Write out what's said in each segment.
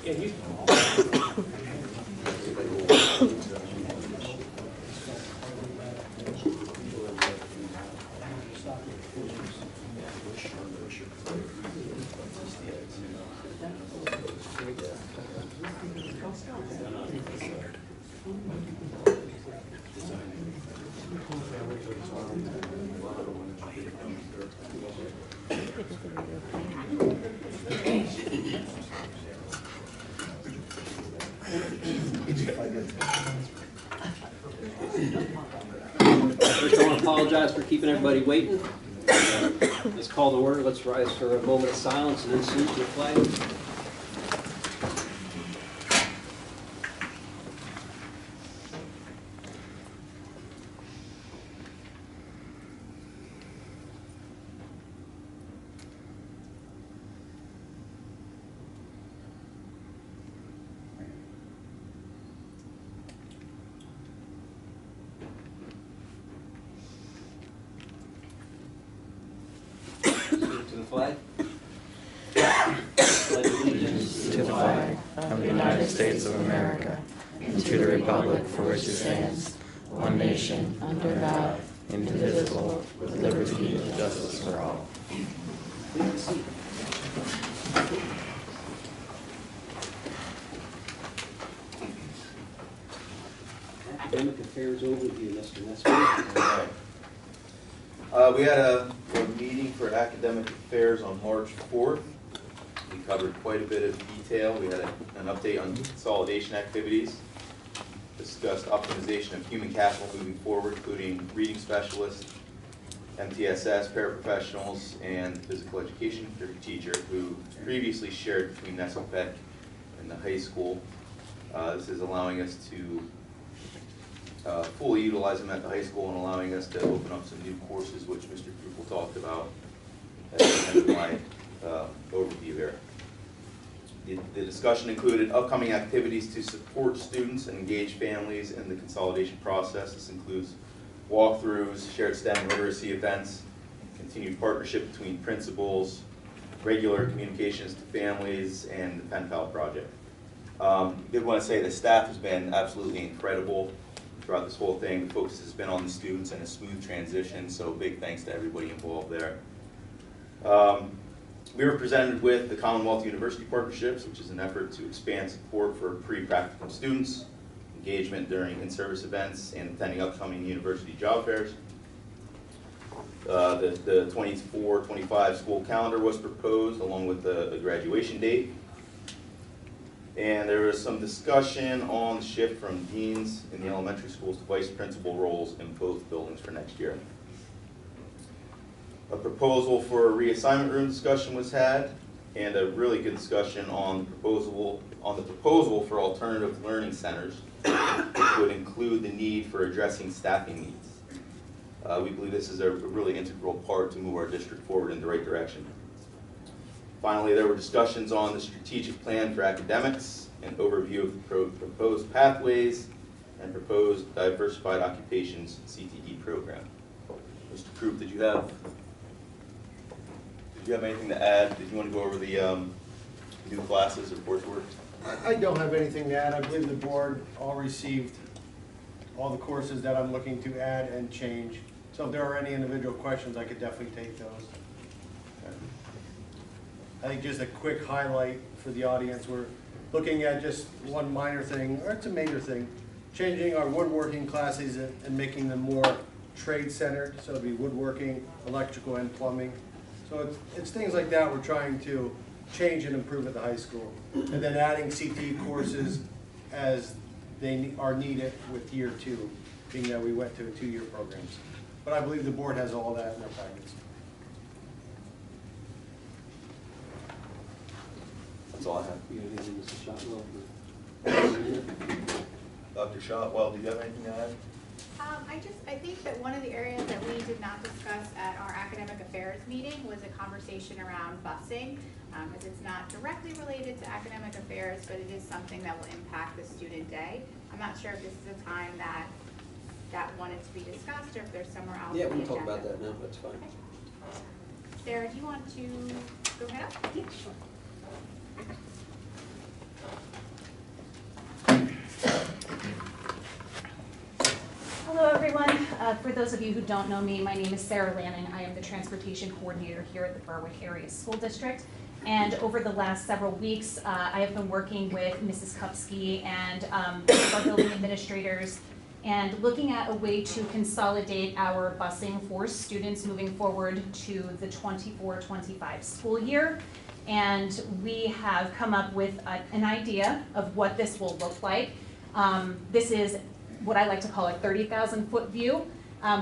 First, I want to apologize for keeping everybody waiting. Let's call to order. Let's rise for a moment of silence and then salute to the flag. Flag. Pledge allegiance to the flag of the United States of America and to the republic for which it stands, one nation, under God, indivisible, with liberty and justice for all. Academic affairs overview, Mr. Nesbitt. We had a meeting for academic affairs on March 4th. We covered quite a bit of detail. We had an update on consolidation activities, discussed optimization of human capital moving forward, including reading specialists, MTSS, paraprofessionals, and physical education teacher who previously shared between Nesbitt and the high school. This is allowing us to fully utilize them at the high school and allowing us to open up some new courses, which Mr. Krupel talked about at the end of my overview here. The discussion included upcoming activities to support students and engage families in the consolidation process. This includes walkthroughs, shared STEM literacy events, continued partnership between principals, regular communications to families, and the Pen Pal project. I did want to say the staff has been absolutely incredible throughout this whole thing. The focus has been on the students and a smooth transition, so big thanks to everybody involved there. We were presented with the Commonwealth University Partnerships, which is an effort to expand support for pre-practicum students, engagement during in-service events, and attending upcoming university job fairs. The 24-25 school calendar was proposed along with the graduation date. And there was some discussion on the shift from deans in the elementary schools to vice principal roles in both buildings for next year. A proposal for a reassignment room discussion was had, and a really good discussion on the proposal for alternative learning centers, which would include the need for addressing staffing needs. We believe this is a really integral part to move our district forward in the right direction. Finally, there were discussions on the strategic plan for academics, an overview of the proposed pathways, and proposed diversified occupations CTE program. Mr. Krupp, did you have anything to add? Did you want to go over the new classes or coursework? I don't have anything to add. I believe the board all received all the courses that I'm looking to add and change. So if there are any individual questions, I could definitely take those. I think just a quick highlight for the audience, we're looking at just one minor thing, or it's a major thing, changing our woodworking classes and making them more trade-centered, so it'd be woodworking, electrical, and plumbing. So it's things like that we're trying to change and improve at the high school. And then adding CTE courses as they are needed with year 2, being that we went to 2-year programs. But I believe the board has all that in their packets. That's all I have. You have anything, Mr. Shotwell? Dr. Shotwell, do you have anything to add? I think that one of the areas that we did not discuss at our academic affairs meeting was a conversation around busing, as it's not directly related to academic affairs, but it is something that will impact the student day. I'm not sure if this is a time that wanted to be discussed, or if there's somewhere else. Yeah, we can talk about that now. That's fine. Okay. Sarah, do you want to go ahead up? Yeah, sure. For those of you who don't know me, my name is Sarah Lanning. I am the transportation coordinator here at the Berwick Area School District. And over the last several weeks, I have been working with Mrs. Kupski and our building administrators and looking at a way to consolidate our busing for students moving forward to the 24-25 school year. And we have come up with an idea of what this will look like. This is what I like to call a 30,000-foot view.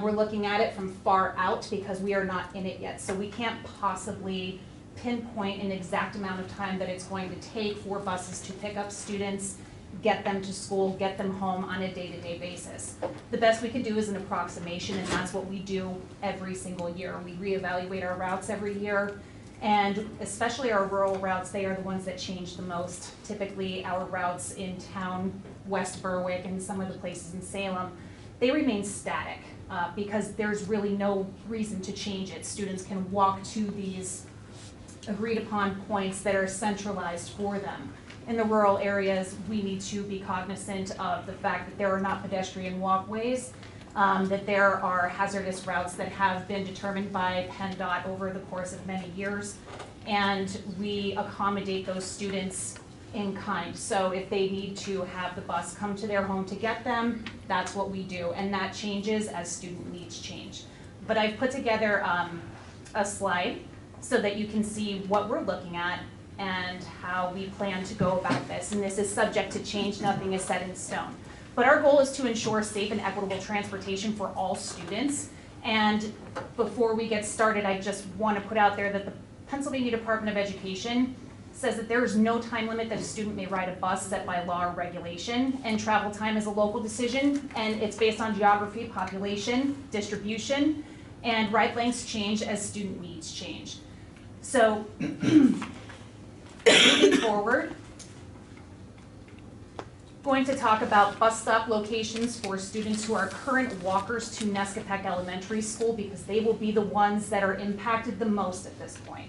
We're looking at it from far out because we are not in it yet. So we can't possibly pinpoint an exact amount of time that it's going to take for buses to pick up students, get them to school, get them home on a day-to-day basis. The best we could do is an approximation, and that's what we do every single year. We reevaluate our routes every year, and especially our rural routes, they are the ones that change the most. Typically, our routes in town, West Berwick, and some of the places in Salem, they remain static because there's really no reason to change it. Students can walk to these agreed upon points that are centralized for them. In the rural areas, we need to be cognizant of the fact that there are not pedestrian walkways, that there are hazardous routes that have been determined by PennDOT over the course of many years, and we accommodate those students in kind. So if they need to have the bus come to their home to get them, that's what we do, and that changes as student needs change. But I've put together a slide so that you can see what we're looking at and how we plan to go about this. And this is subject to change, nothing is set in stone. But our goal is to ensure safe and equitable transportation for all students. And before we get started, I just want to put out there that the Pennsylvania Department of Education says that there is no time limit that a student may ride a bus set by law or regulation, and travel time is a local decision, and it's based on geography, population, distribution, and ride lengths change as student needs change. So, moving forward, going to talk about bus stop locations for students who are current walkers to Nescopeck Elementary School, because they will be the ones that are impacted the most at this point.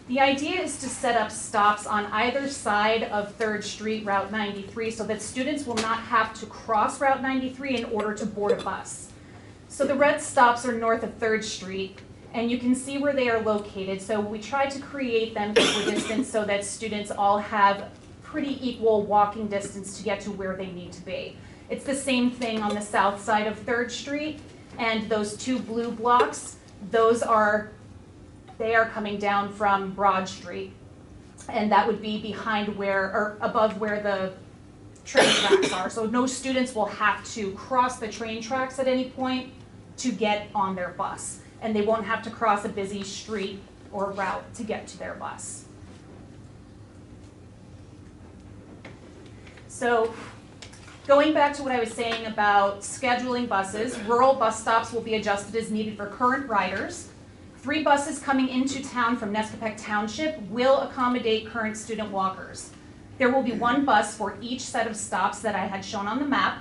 The idea is to set up stops on either side of 3rd Street, Route 93, so that students will not have to cross Route 93 in order to board a bus. So the red stops are north of 3rd Street, and you can see where they are located. So we tried to create them equidistant so that students all have pretty equal walking distance to get to where they need to be. It's the same thing on the south side of 3rd Street, and those two blue blocks, they are coming down from Broad Street, and that would be behind where, or above where the train tracks are. So no students will have to cross the train tracks at any point to get on their bus, and they won't have to cross a busy street or route to get to their bus. So going back to what I was saying about scheduling buses, rural bus stops will be adjusted as needed for current riders. 3 buses coming into town from Nescopeck Township will accommodate current student walkers. There will be 1 bus for each set of stops that I had shown on the map.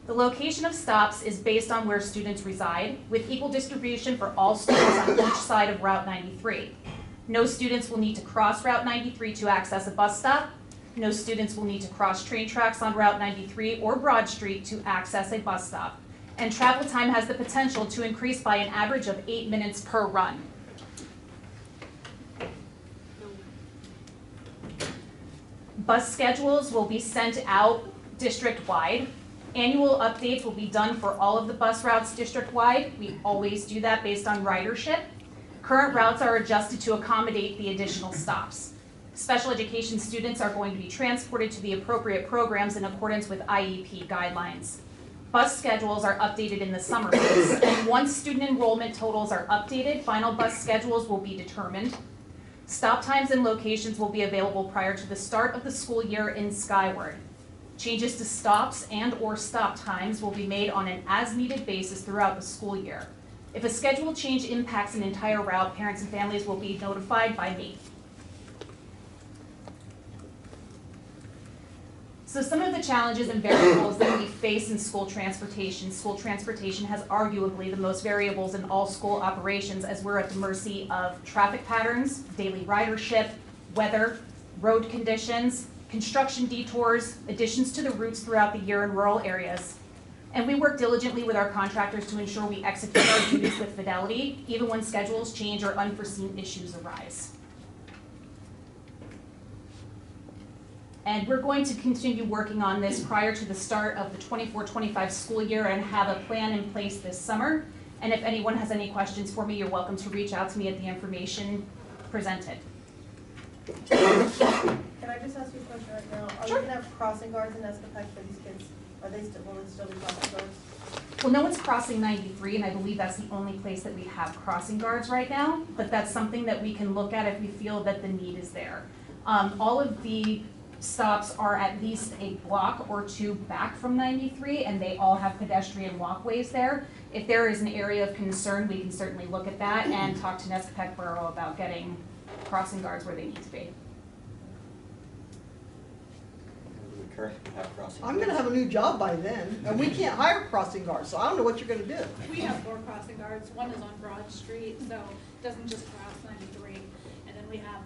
The location of stops is based on where students reside, with equal distribution for all students on each side of Route 93. No students will need to cross Route 93 to access a bus stop. No students will need to cross train tracks on Route 93 or Broad Street to access a bus stop. And travel time has the potential to increase by an average of 8 minutes per run. Bus schedules will be sent out district-wide. Annual updates will be done for all of the bus routes district-wide. We always do that based on ridership. Current routes are adjusted to accommodate the additional stops. Special education students are going to be transported to the appropriate programs in accordance with IEP guidelines. Bus schedules are updated in the summer months, and once student enrollment totals are updated, final bus schedules will be determined. Stop times and locations will be available prior to the start of the school year in Skyward. Changes to stops and/or stop times will be made on an as-needed basis throughout the school year. If a schedule change impacts an entire route, parents and families will be notified by me. So some of the challenges and variables that we face in school transportation has arguably the most variables in all school operations, as we're at the mercy of traffic patterns, daily ridership, weather, road conditions, construction detours, additions to the routes throughout the year in rural areas. And we work diligently with our contractors to ensure we execute our duties with fidelity, even when schedules change or unforeseen issues arise. And we're going to continue working on this prior to the start of the 24-25 school year and have a plan in place this summer. And if anyone has any questions for me, you're welcome to reach out to me at the information presented. Can I just ask you a question right now? Are Sure. we gonna have crossing guards in Escapec for these kids? Will they still be crossing guards? Well, no one's crossing 93, and I believe that's the only place that we have crossing guards right now, but that's something that we can look at if we feel that the need is there. All of the stops are at least a block or two back from 93, and they all have pedestrian walkways there. If there is an area of concern, we can certainly look at that and talk to Nescapeck Borough about getting crossing guards where they need to be. We currently have crossing. I'm gonna have a new job by then, and we can't hire crossing guards, so I don't know what you're gonna do. We have 4 crossing guards. One is on Broad Street, so it doesn't just cross 93. And then we have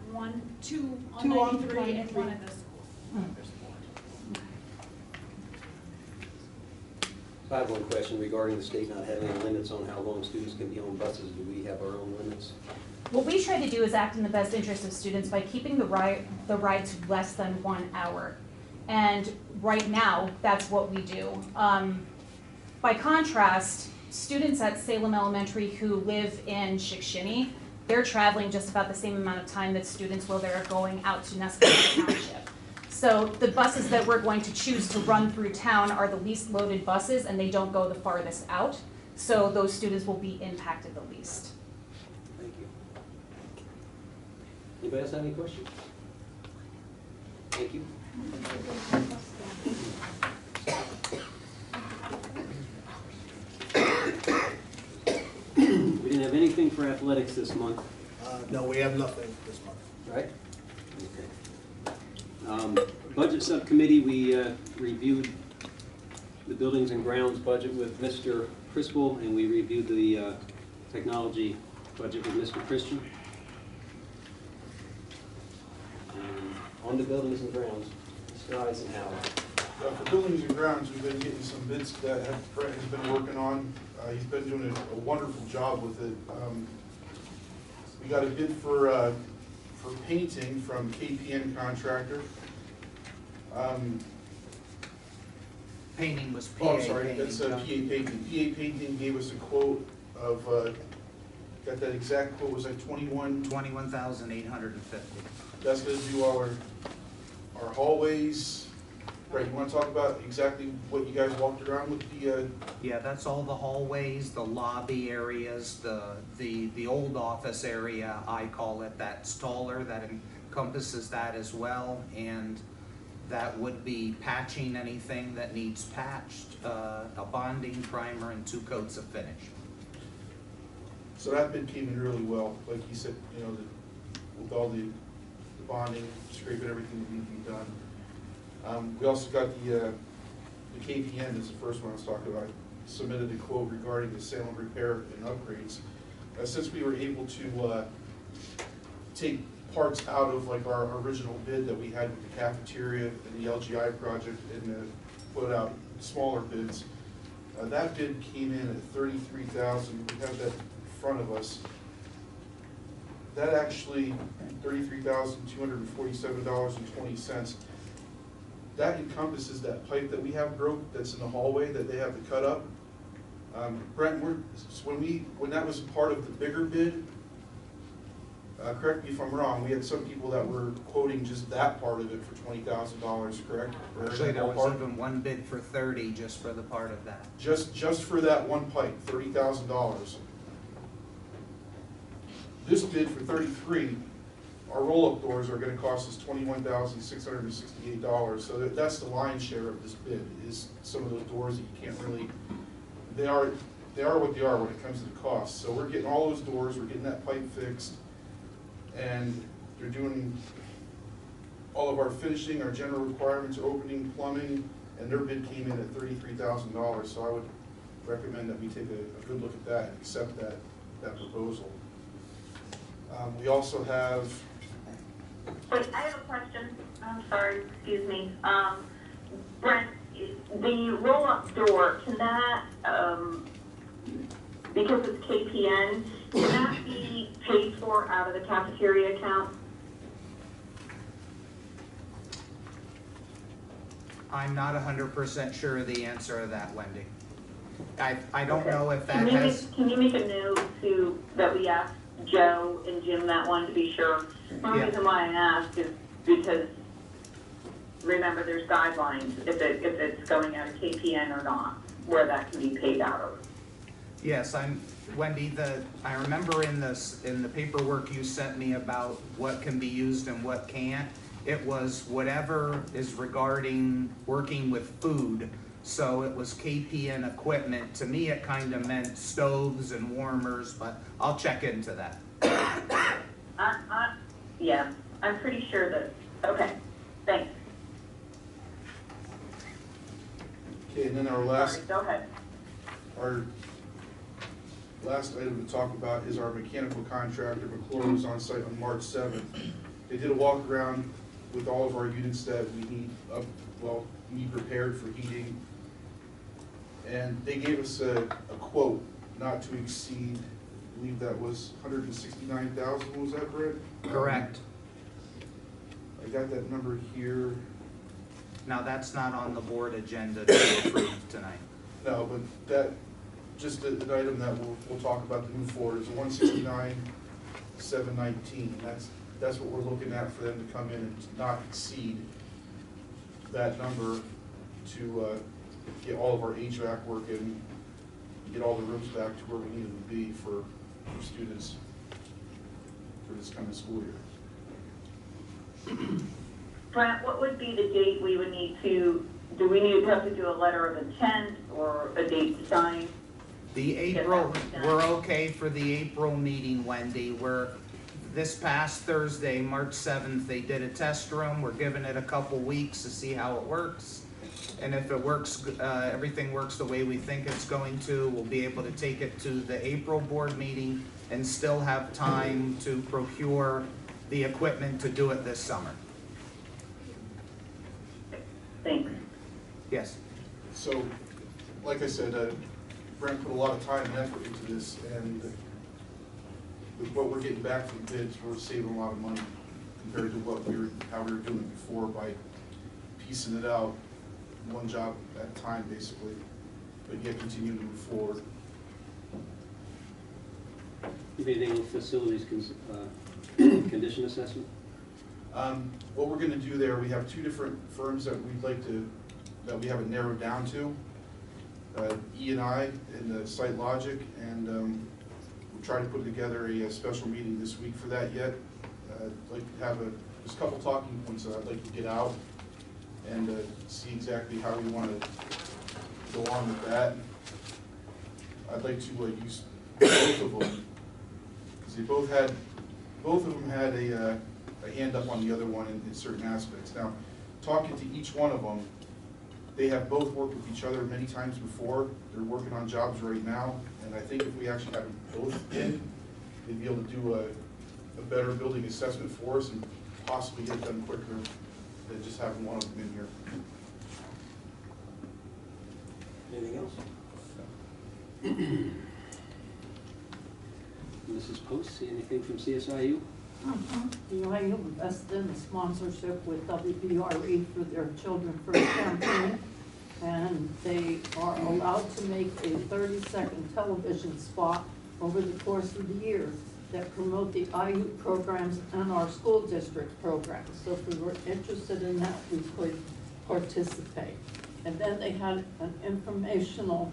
two on Two on 93 and 93. one at the school. There's 4. So I have one question regarding the state not having any limits on how long students can be on buses. Do we have our own limits? What we try to do is act in the best interest of students by keeping the ride to less than 1 hour. And right now, that's what we do. By contrast, students at Salem Elementary who live in Shikshini, they're traveling just about the same amount of time that students will that are going out to Nescapeck Township. So the buses that we're going to choose to run through town are the least loaded buses, and they don't go the farthest out. So those students will be impacted the least. Thank you. Anybody else have any questions? Thank you. We didn't have anything for athletics this month, No, we have nothing this month. right? Okay. Budget subcommittee, we reviewed the buildings and grounds budget with Mr. Crispell, and we reviewed the technology budget with Mr. Christian. And on to buildings and grounds, Mr. Eisenhower. For buildings and grounds, we've been getting some bids that Brett has been working on. He's been doing a wonderful job with it. We got a bid for painting from KPN Contractor. Painting was PA Oh, I'm sorry, painting. that's PA Painting. PA Painting gave us a quote of, got that exact quote, was like 21,850. That's gonna do our hallways. Right, you wanna talk about exactly what you guys walked around with the, Yeah, that's all the hallways, the lobby areas, the old office area, I call it, that's taller, that encompasses that as well. And that would be patching anything that needs patched, a bonding, primer, and 2 coats of finish. so that bid came in really well, like you said, you know, with all the bonding, scraping, everything that needs to be done. We also got the KPN is the first one I was talking about, submitted a quote regarding the Salem repair and upgrades. Since we were able to take parts out of like our original bid that we had with the cafeteria and the LGI project and put out smaller bids, that bid came in at $33,000. We have that in front of us. That actually, $33,247.20. That encompasses that pipe that we have broke that's in the hallway that they have to cut up. Brent, when that was part of the bigger bid, correct me if I'm wrong, we had some people that were quoting just that part of it for $20,000, correct? Or Actually, there that was part? even one bid for 30 just for the part of that. Just for that one pipe, $30,000. This bid for 33, our roll-up doors are gonna cost us $21,668. So that's the lion's share of this bid, is some of those doors that you can't really, they are what they are when it comes to the cost. So we're getting all those doors, we're getting that pipe fixed, and they're doing all of our finishing, our general requirements, opening, plumbing, and their bid came in at $33,000. So I would recommend that we take a good look at that and accept that proposal. We also have Wait, I have a question. I'm sorry, excuse me. Brent, the roll-up door, can that, because it's KPN, can that be paid for out of the cafeteria account? I'm not 100% sure of the answer to that, Wendy. I don't Okay. know if that has, Can you make a note to, that we ask Joe and Jim that one to be sure? The only Yeah. reason why I asked is because, remember, there's guidelines if it's going out of KPN or not, where that can be paid out of. yes, Wendy, I remember in the paperwork you sent me about what can be used and what can't, it was whatever is regarding working with food. So it was KPN equipment. To me, it kind of meant stoves and warmers, but I'll check into that. Yeah, I'm pretty sure that, okay, thanks. Okay, and then our Sorry, go ahead. last item to talk about is our mechanical contractor. McClure was on site on March 7th. They did a walk around with all of our units that we need prepared for heating. And they gave us a quote not to exceed, I believe that was $169,000, was that correct? Correct. I got that number here. Now, that's not on the board agenda to approve tonight. No, but that, just an item that we'll talk about to move forward is 169,719. That's what we're looking at for them to come in and not exceed that number to get all of our HVAC work and get all the rooms back to where we need them to be for students for this coming school year. Brent, what would be the date we would need to, do we need to have to do a letter of intent or a date to sign? The April, we're okay for the April meeting, Wendy. This past Thursday, March 7th, they did a test room. We're giving it a couple weeks to see how it works. And if it works, everything works the way we think it's going to, we'll be able to take it to the April board meeting and still have time to procure the equipment to do it this summer. Thanks. Yes. So, like I said, Brent put a lot of time and effort into this, and with what we're getting back from bids, we're saving a lot of money compared to how we were doing it before by piecing it out, one job at a time, basically, but yet continue to move forward. Anything on facilities condition assessment? What we're going to do there, we have two different firms that we have it narrowed down to, E&I and Site Logic, and we'll try to put together a special meeting this week for that yet. I'd like to have just a couple talking points that I'd like to get out and see exactly how we want to go on with that. I'd like to use both of them, because both of them had a hand up on the other one in certain aspects. Now, talking to each one of them, they have both worked with each other many times before. They're working on jobs right now, and I think if we actually have them both in, they'd be able to do a better building assessment for us and possibly get it done quicker than just having one of them in here. Anything else? Mrs. Post, see anything from CSIU? BYU invested in a sponsorship with WBRE for their Children First campaign, and they are allowed to make a 30-second television spot over the course of the year that promote the IU programs and our school district programs. So if we were interested in that, we could participate. And then they had an informational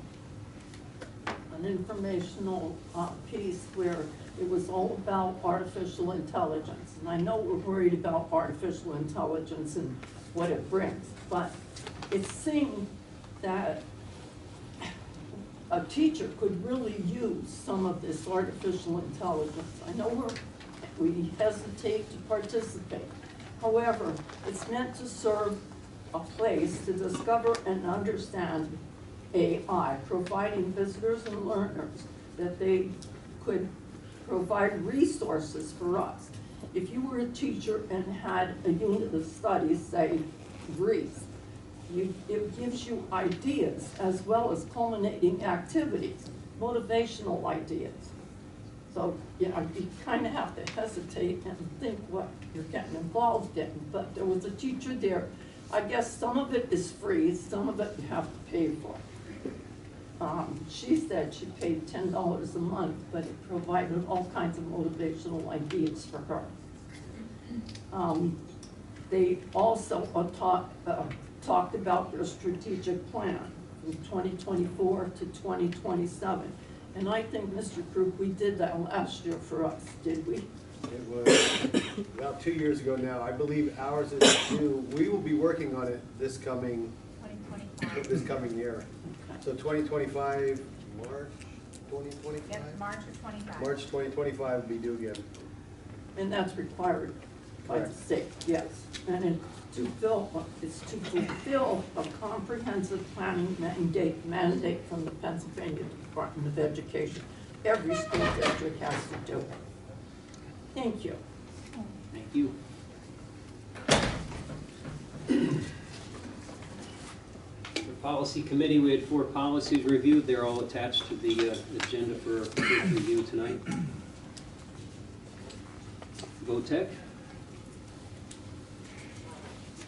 piece where it was all about artificial intelligence. And I know we're worried about artificial intelligence and what it brings, but it seemed that a teacher could really use some of this artificial intelligence. I know we hesitate to participate. However, it's meant to serve a place to discover and understand AI, providing visitors and learners that they could provide resources for us if you were a teacher and had a unit of studies, say Greece, it gives you ideas as well as culminating activities, motivational ideas. So, you know, you kind of have to hesitate and think what you're getting involved in. But there was a teacher there. I guess some of it is free, some of it you have to pay for. She said she paid $10 a month, but it provided all kinds of motivational ideas for her. They also talked about their strategic plan from 2024 to 2027. And I think, Mr. Krupp, we did that last year for us, did we? It was about 2 years ago now. I believe ours is due, we will be working on it this coming year. So 2025, March 2025? Yep, March of 25. March 2025 will be due again. And that's required by the Correct. state, yes. And it's to fulfill a comprehensive planning mandate from the Pennsylvania Department of Education. Every school district has to do it. Thank you. Thank you. The policy committee, we had 4 policies reviewed. They're all attached to the agenda for review tonight. VOTEC.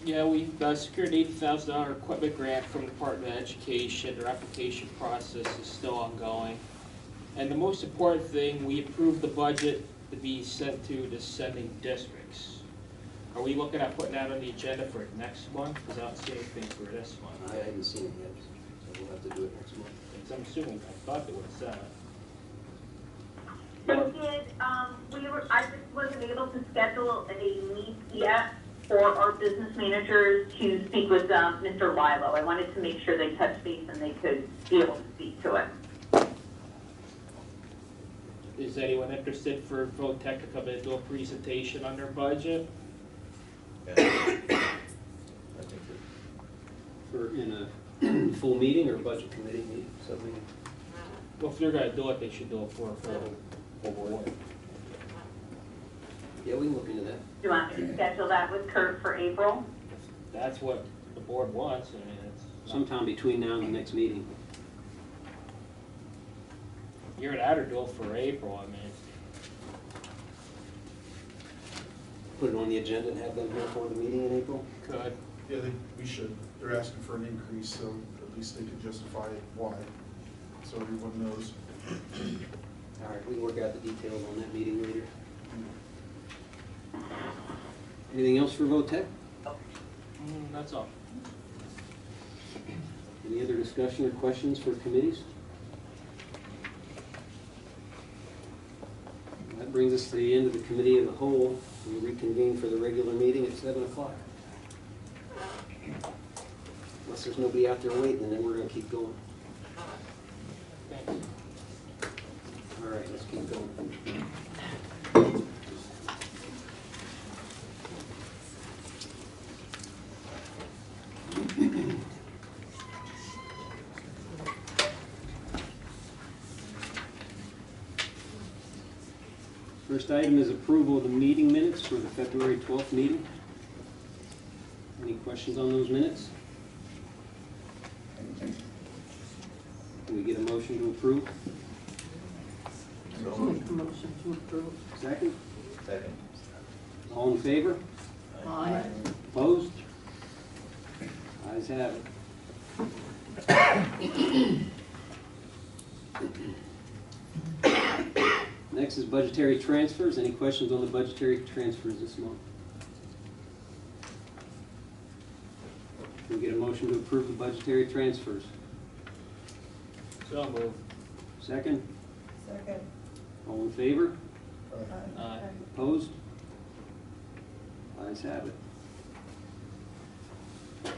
Yeah, we secured $80,000 equipment grant from the Department of Education. Their application process is still ongoing. And the most important thing, we approved the budget to be sent to the sending districts. Are we looking at putting that on the agenda for next month? Because I don't see anything for this month. I haven't seen it yet, so we'll have to do it next month. Because I'm assuming, I thought they would have sent it. They did, I just wasn't able to schedule a meet yet for our business managers to speak with Mr. Lilo. I wanted to make sure they touched base and they could be able to speak to it. Is anyone interested for VOTEC to come in and do a presentation on their budget? Yeah. I think For in a full meeting or budget committee meeting, sub-meeting? Well, if they're gonna do it, they should do it for a full board. Yeah, we can look into that. Do you want me to schedule that with Kurt for April? If that's what the board wants, I mean, it's. not- Sometime between now and the next meeting. You're at or do it for April, I mean. Put it on the agenda and have them here for the meeting in April? Could. Yeah, we should. They're asking for an increase, so at least they can justify why, so everyone knows. All right, we can work out the details on that meeting later. Anything else for VOTEC? That's all. Any other discussion or questions for committees? That brings us to the end of the committee of the whole. We'll reconvene for the regular meeting at 7 o'clock. Unless there's nobody out there waiting, then we're going to keep going. Thanks. All right, let's keep going. First item is approval of the meeting minutes for the February 12th meeting. Any questions on those minutes? Can we get a motion to approve? So Make a motion to approve. Second? Second. All in favor? Aye. Opposed? Ayes have it. Next is budgetary transfers. Any questions on the budgetary transfers this month? Can we get a motion to approve the budgetary transfers? So moved. Second? Second. All in favor? Aye. Opposed? Ayes have it.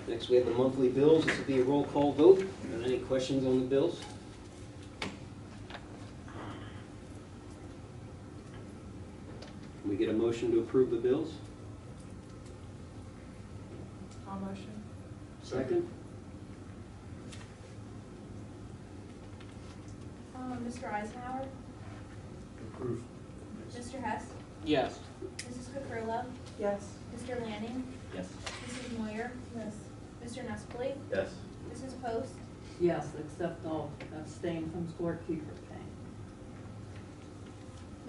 Next, we have the monthly bills. This will be a roll call vote. Are there any questions on the bills? Can we get a motion to approve the bills? I'll motion. Second? Mr. Eisenhower, Approve. Mr. Hess, Yes. Mrs. Capurlo, Yes. Mr. Lanning, Yes. Mrs. Moyer, Yes. Mr. Nespoli, Yes. Mrs. Post, Yes, except I'll abstain from scorekeeper pay.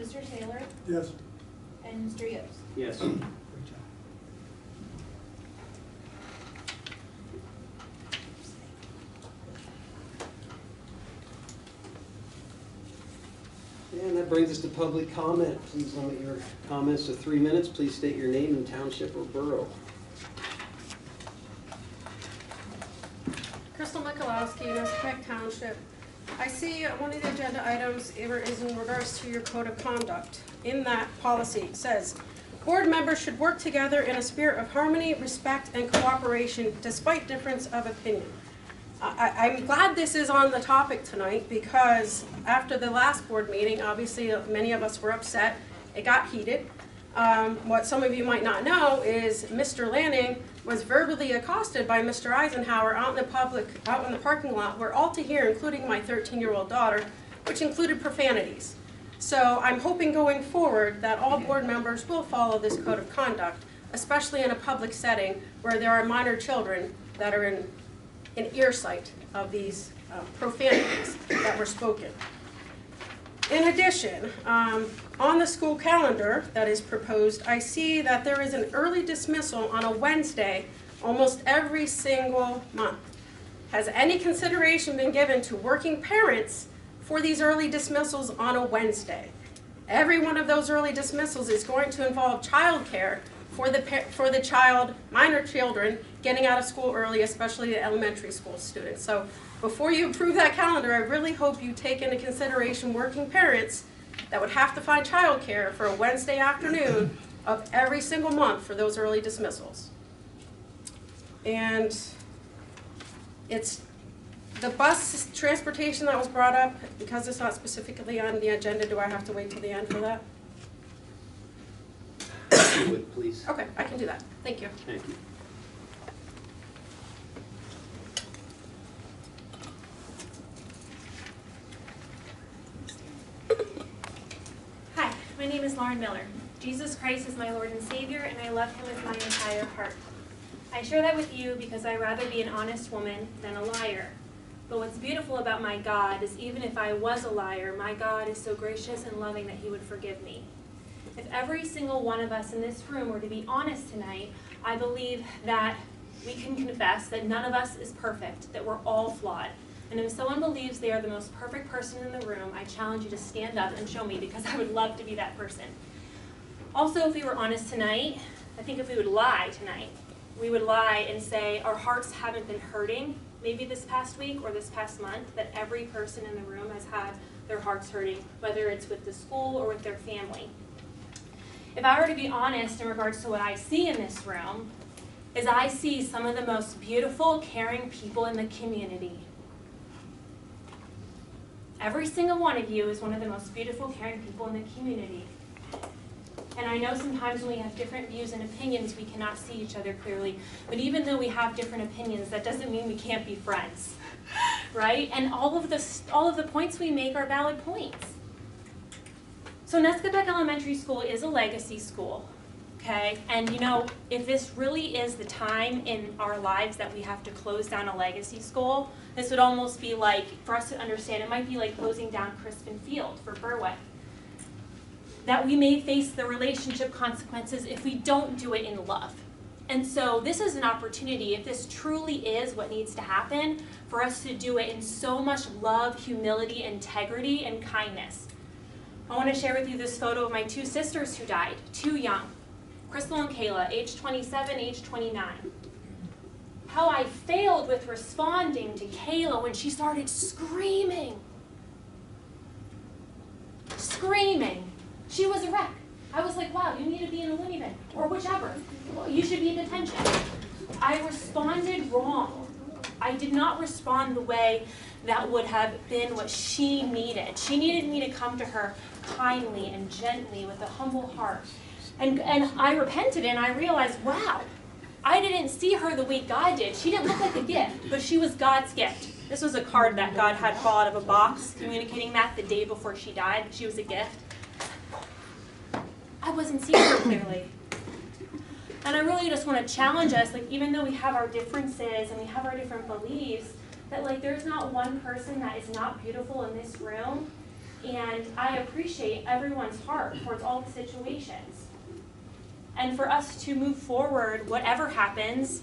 Mr. Taylor, Yes. and Mr. Yost. Yes. And that brings us to public comment. Please limit your comments to 3 minutes. Please state your name and township or borough. Crystal Mikulowski, Nesquik Township. I see one of the agenda items is in regards to your code of conduct. In that policy, it says, board members should work together in a spirit of harmony, respect, and cooperation despite difference of opinion. I'm glad this is on the topic tonight because after the last board meeting, obviously many of us were upset. It got heated. What some of you might not know is Mr. Lanning was verbally accosted by Mr. Eisenhower out in the parking lot, where all to hear, including my 13-year-old daughter, which included profanities. So I'm hoping going forward that all board members will follow this code of conduct, especially in a public setting where there are minor children that are in earsight of these profanities that were spoken. In addition, on the school calendar that is proposed, I see that there is an early dismissal on a Wednesday almost every single month. Has any consideration been given to working parents for these early dismissals on a Wednesday? Every one of those early dismissals is going to involve childcare for the child, minor children, getting out of school early, especially the elementary school students. So before you approve that calendar, I really hope you take into consideration working parents that would have to find childcare for a Wednesday afternoon of every single month for those early dismissals. And it's the bus transportation that was brought up, because it's not specifically on the agenda, do I have to wait till the end for that? If you would, please. Okay, I can do that. Thank you. Thank you. Hi, my name is Lauren Miller. Jesus Christ is my Lord and Savior, and I love him with my entire heart. I share that with you because I'd rather be an honest woman than a liar. But what's beautiful about my God is even if I was a liar, my God is so gracious and loving that he would forgive me. If every single one of us in this room were to be honest tonight, I believe that we can confess that none of us is perfect, that we're all flawed. And if someone believes they are the most perfect person in the room, I challenge you to stand up and show me, because I would love to be that person. Also, if we were honest tonight, I think if we would lie tonight, we would lie and say our hearts haven't been hurting maybe this past week or this past month, that every person in the room has had their hearts hurting, whether it's with the school or with their family. If I were to be honest in regards to what I see in this room, is I see some of the most beautiful, caring people in the community. Every single one of you is one of the most beautiful, caring people in the community. And I know sometimes when we have different views and opinions, we cannot see each other clearly. But even though we have different opinions, that doesn't mean we can't be friends, right? And all of the points we make are valid points. So Nesquik Elementary School is a legacy school, okay? And you know, if this really is the time in our lives that we have to close down a legacy school, this would almost be like, for us to understand, it might be like closing down Crispin Field for Berwick. That we may face the relationship consequences if we don't do it in love. And so this is an opportunity, if this truly is what needs to happen, for us to do it in so much love, humility, integrity, and kindness. I want to share with you this photo of my two sisters who died, too young. Crystal and Kayla, age 27, age 29. How I failed with responding to Kayla when she started screaming. Screaming. She was a wreck. I was like, wow, you need to be in a loony bin, or whichever. Well, you should be in detention. I responded wrong. I did not respond the way that would have been what she needed. She needed me to come to her kindly and gently with a humble heart. And I repented and I realized, wow, I didn't see her the way God did. She didn't look like a gift, but she was God's gift. This was a card that God had fall out of a box, communicating that the day before she died. She was a gift. I I wasn't seeing her clearly. And I really just want to challenge us, like, even though we have our differences and we have our different beliefs, that like there's not one person that is not beautiful in this room. And I appreciate everyone's heart towards all the situations. And for us to move forward, whatever happens,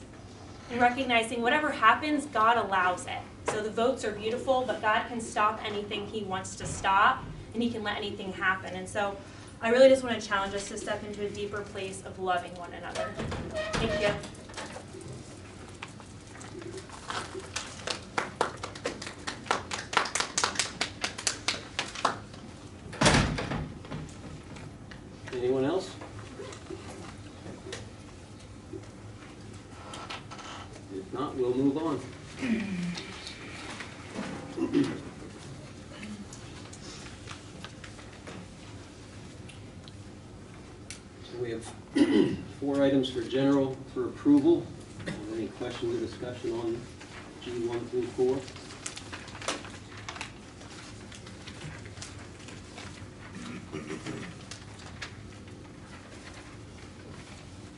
and recognizing whatever happens, God allows it. So the votes are beautiful, but God can stop anything He wants to stop, and He can let anything happen. And so I really just want to challenge us to step into a deeper place of loving one another. Thank you. Anyone else? If not, we'll move on. So we have 4 items for general for approval. Any questions or discussion on G1 through 4?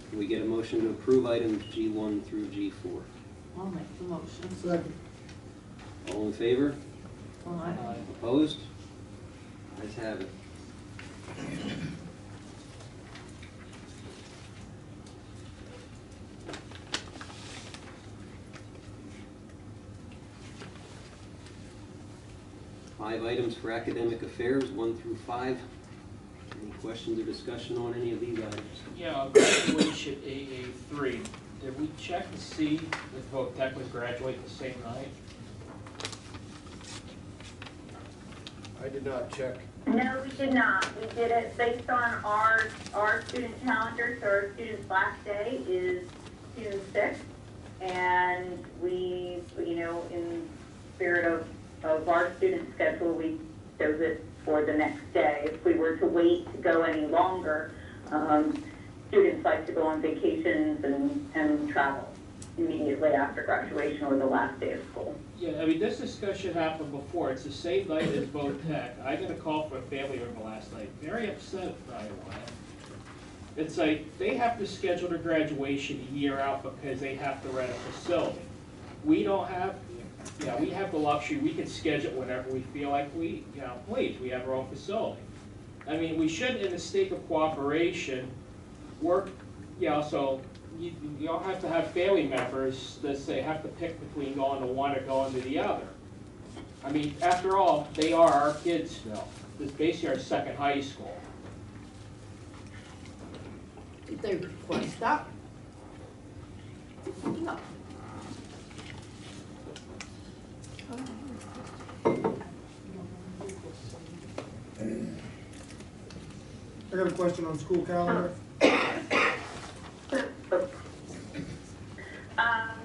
Can we get a motion to approve items G1 through G4? I'll make the motion. Second. All in favor? Aye. Opposed? Ayes have it. Five items for academic affairs, 1 through 5. Any questions or discussion on any of these items? Yeah, graduation AA3. Did we check to see if both tech was graduating the same night? I did not check. No, we did not. We did it based on our student calendar, so our student's last day is June 6th. And we, you know, in spirit of our student schedule, we chose it for the next day. If we were to wait to go any longer, students like to go on vacations and travel immediately after graduation or the last day of school. Yeah, I mean, this discussion happened before. It's the same night as both tech. I got a call from a family member last night, very upset by it. It's like, they have to schedule their graduation a year out because they have to rent a facility. We don't have, we have the luxury, we can schedule whenever we feel like we have our own facility. I mean, we should, in the sake of cooperation, work, so you all have to have family members that say have to pick between going to one or going to the other. I mean, after all, they are our kids still. This is basically our second high school. Did they request that? No. I got a question on school calendar.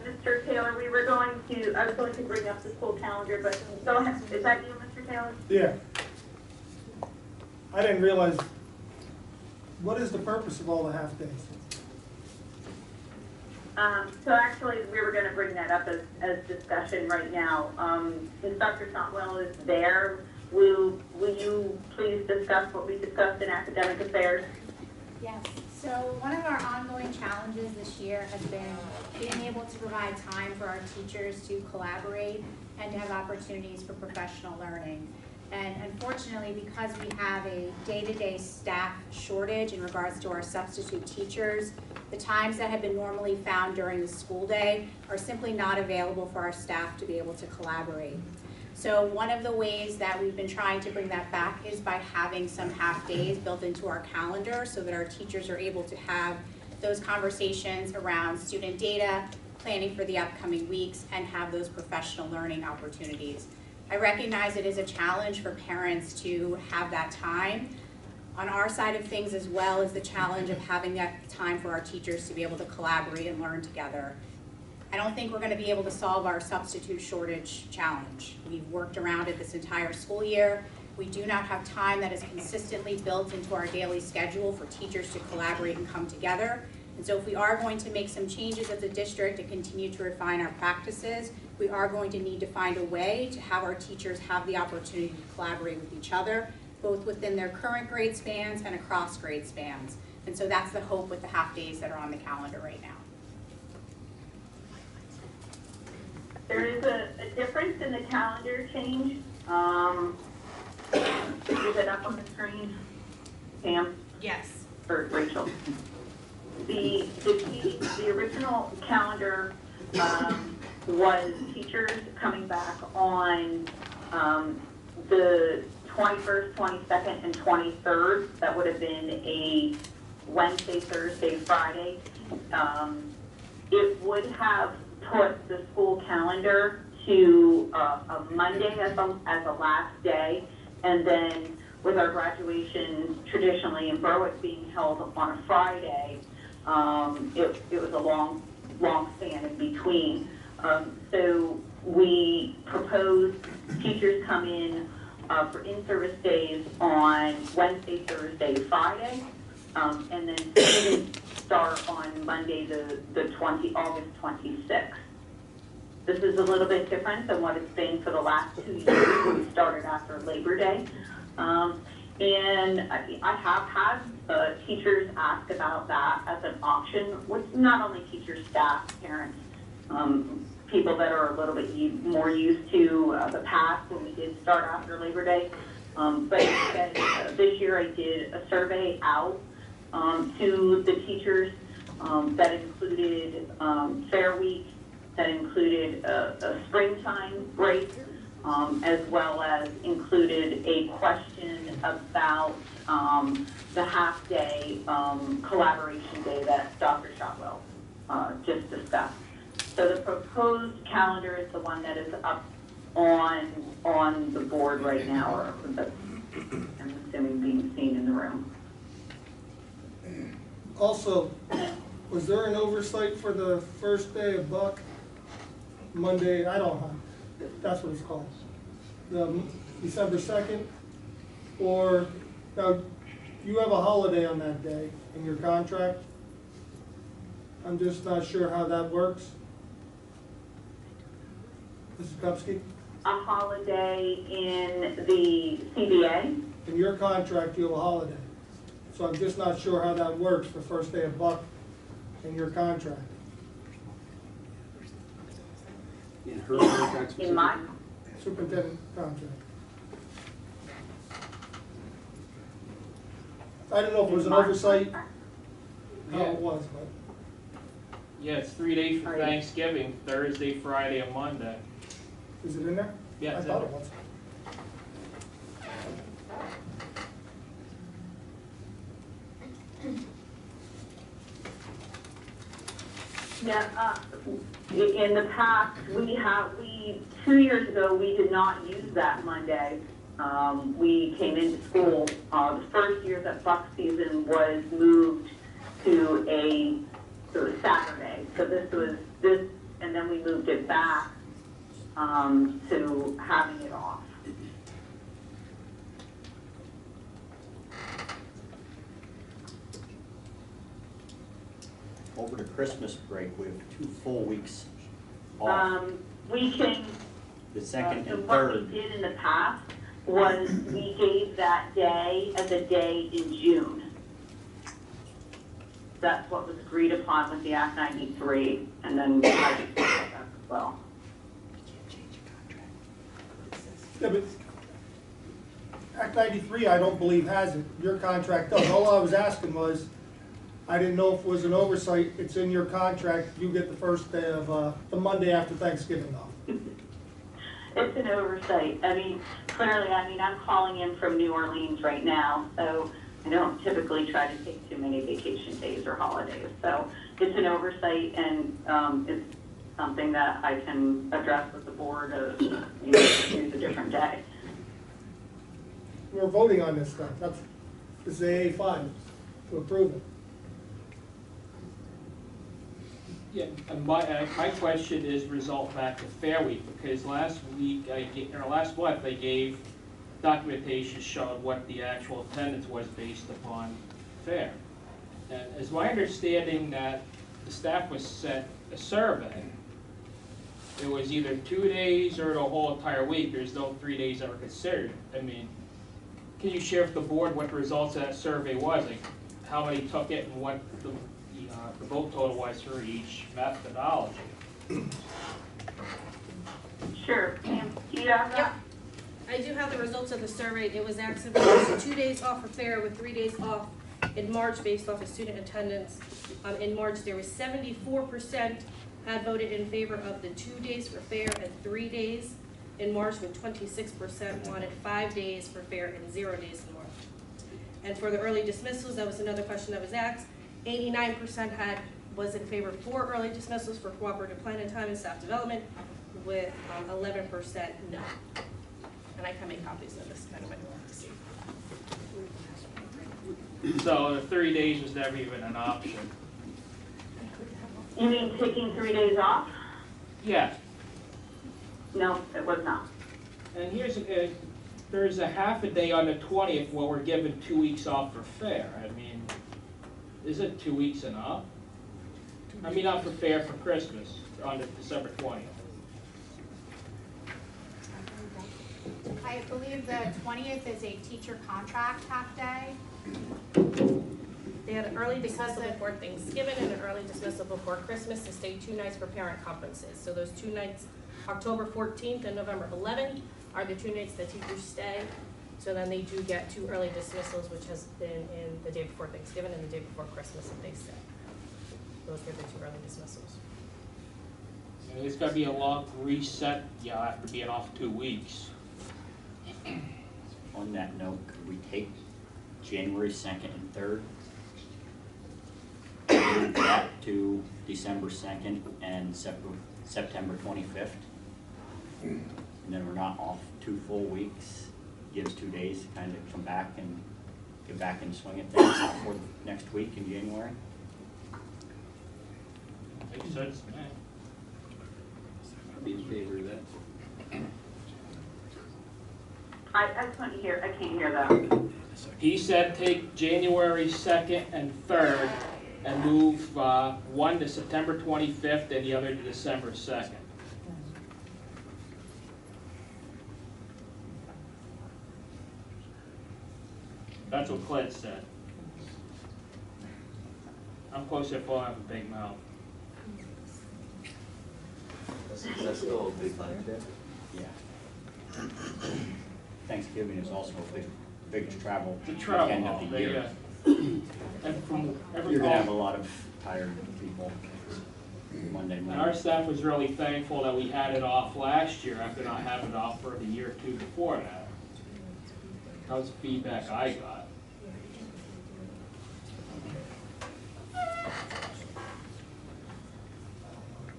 Mr. Taylor, I was going to bring up the school calendar, but go ahead. Is that you, Mr. Taylor? Yeah. I didn't realize, what is the purpose of all the half days? So actually, we were going to bring that up as discussion right now. Since Dr. Shotwell is there, will you please discuss what we discussed in academic affairs? Yes, so one of our ongoing challenges this year has been being able to provide time for our teachers to collaborate and to have opportunities for professional learning. And unfortunately, because we have a day-to-day staff shortage in regards to our substitute teachers, the times that have been normally found during the school day are simply not available for our staff to be able to collaborate. So one of the ways that we've been trying to bring that back is by having some half days built into our calendar so that our teachers are able to have those conversations around student data, planning for the upcoming weeks, and have those professional learning opportunities. I recognize it is a challenge for parents to have that time. On our side of things as well is the challenge of having that time for our teachers to be able to collaborate and learn together. I don't think we're going to be able to solve our substitute shortage challenge. We've worked around it this entire school year. We do not have time that is consistently built into our daily schedule for teachers to collaborate and come together. And so if we are going to make some changes as a district and continue to refine our practices, we are going to need to find a way to have our teachers have the opportunity to collaborate with each other both within their current grade spans and across grade spans. And so that's the hope with the half days that are on the calendar right now. There is a difference in the calendar change. Is it up on the screen, Pam? Yes. Or Rachel? The original calendar was teachers coming back on the 21st, 22nd, and 23rd. That would have been a Wednesday, Thursday, Friday. It would have put the school calendar to a Monday as a last day, and then with our graduation traditionally in Berwick being held on a Friday, it was a long span in between. So we proposed teachers come in for in-service days on Wednesday, Thursday, Friday, and then students start on Monday, August 26th. This is a little bit different than what it's been for the last 2 years. We started after Labor Day. And I have had teachers ask about that as an option, with not only teachers, staff, parents, people that are a little bit more used to the past when we did start after Labor Day. But instead, this year I did a survey out to the teachers that included Fair Week, that included a springtime break, as well as included a question about the half-day collaboration day that Dr. Shotwell just discussed. So the proposed calendar is the one that is up on the board right now, or I'm assuming being seen in the room. Also, was there an oversight for the first day of Buck? Monday, I don't know, that's what it's called. The December 2nd, or, now, you have a holiday on that day in your contract. I'm just not sure how that works. Mrs. Kupski? A holiday in the CBA? In your contract, you have a holiday. So I'm just not sure how that works for first day of Buck in your contract. In her contract specifically? In my? Superintendent contract. I don't know if it was an oversight, how it was, but. Yeah, it's 3 days for Thanksgiving, Thursday, Friday, and Monday. Is it in there? Yeah, I it's thought in it was. Yeah, in the past, 2 years ago, we did not use that Monday. We came into school, the first year that Buck season was moved to a Saturday. So this, and then we moved it back to having it off. Over the Christmas break, we have 2 full weeks off. We can, The second so and what third. we did in the past was we gave that day as a day in June. That's what was agreed upon with the Act 93, and then I just that as well. Yeah, but Act 93, I don't believe has it. Your contract does. All I was asking was, I didn't know if it was an oversight. It's in your contract. You get the first day of, the Monday after Thanksgiving off. It's an oversight. I mean, clearly, I'm calling in from New Orleans right now, so I don't typically try to take too many vacation days or holidays. So it's an oversight, and it's something that I can address with the board of, use a different day. We're voting on this stuff. This is AA5 to approve it. Yeah, and my question is result back to Fair Week, because last month they gave documentation showing what the actual attendance was based upon Fair. And it's my understanding that the staff was sent a survey. It was either 2 days or the whole entire week. There's no 3 days that were considered. I mean, can you share with the board what the results of that survey was? Like, how many took it and what the vote total was for each methodology? Sure, Pam, do you have that? I do have the results of the survey. It was asked if it was 2 days off of fair with 3 days off in March based off of student attendance. In March, there was 74% had voted in favor of the 2 days for fair and 3 days in March, with 26% wanted 5 days for fair and 0 days in March. And for the early dismissals, that was another question that was asked. 89% was in favor for early dismissals for cooperative planning time and staff development, with 11% no. And I can make copies of this, kind of, anyone to see. So the 30 days was never even an option. You mean taking 3 days off? Yeah. No, it was not. And here's, there's a half a day on the 20th where we're given 2 weeks off for fair. I mean, isn't 2 weeks enough? I mean, not for fair, for Christmas, on the December 20th. I believe the 20th is a teacher contract half day. They had an early dismissal before Thanksgiving and an early dismissal before Christmas to stay 2 nights for parent conferences. So those 2 nights, October 14th and November 11th, are the 2 nights that teachers stay. So then they do get 2 early dismissals, which has been in the day before Thanksgiving and the day before Christmas if they stay. Those are the 2 early dismissals. And it's got to be a long reset, yeah, after being off 2 weeks. On that note, could we take January 2nd and 3rd? Move that to December 2nd and September 25th? And then we're not off 2 full weeks. Gives 2 days to kind of come back and get back in the swing of things for the next week in January. Makes sense to me. I'd be in favor of that. I can't hear that. He said take January 2nd and 3rd and move one to September 25th and the other to December 2nd. That's what Clint said. I'm close to full, I have a big mouth. That's still a big holiday. Yeah. Thanksgiving is also a big travel The travel weekend of the holiday, year. yeah. And from every You're gonna have a lot of tired people Monday And night. our staff was really thankful that we had it off last year after not having it off for the year or 2 before that. That was the feedback I got.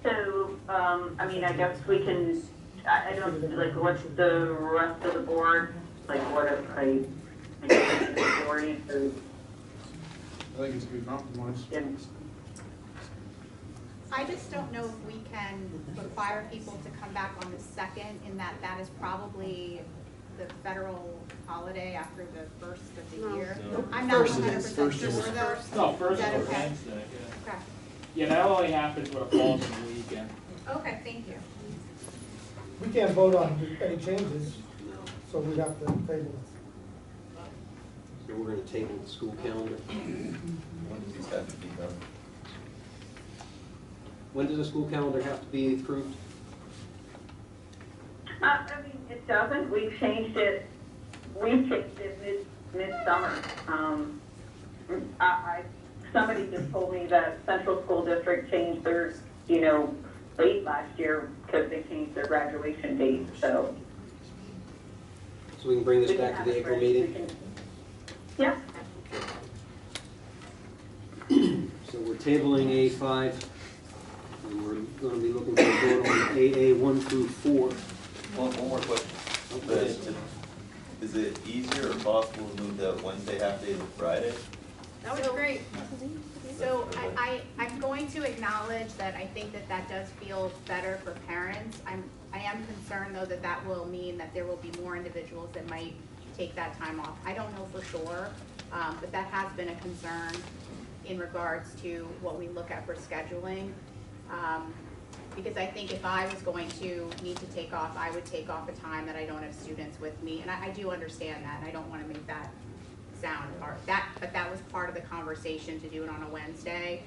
So, I mean, I guess we can, I don't, like, what's the rest of the board, like, what are, I guess, the majority, or, I think it's a good compromise. I just don't know if we can require people to come back on the 2nd, in that that is probably the federal holiday after the first of the year. No. I'm not First 100% is- sure first is- though. No, first Is that or okay? Wednesday, yeah. Okay. Yeah, that only happens when it falls on the weekend. Okay, thank you. We can't vote on any changes, so we'd have to table it. So we're going to table the school calendar. When does these have to be done? When does the school calendar have to be approved? I mean, it doesn't, we've changed it mid-summer. Somebody just told me that Central School District changed theirs, late last year because they changed their graduation date, so. So we can bring this back to the April meeting? Yeah. So we're tabling A5, and we're going to be looking for a vote on AA 1 through 4. One more question. Okay. Is it easier or possible to move the Wednesday half day to Friday? That was great. So I'm going to acknowledge that I think that that does feel better for parents. I am concerned though that that will mean that there will be more individuals that might take that time off. I don't know for sure, but that has been a concern in regards to what we look at for scheduling. Because I think if I was going to need to take off, I would take off a time that I don't have students with me. And I do understand that, and I don't want to make that sound hard. But that was part of the conversation to do it on a Wednesday.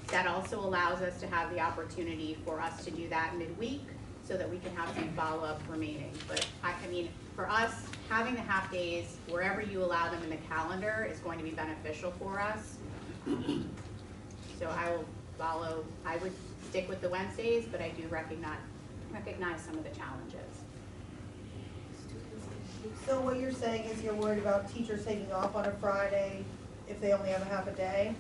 That also allows us to have the opportunity for us to do that midweek so that we can have some follow-up remaining. But I mean, for us, having the half days, wherever you allow them in the calendar, is going to be beneficial for us. So I would stick with the Wednesdays, but I do recognize some of the challenges. So what you're saying is you're worried about teachers taking off on a Friday if they only have a half a day?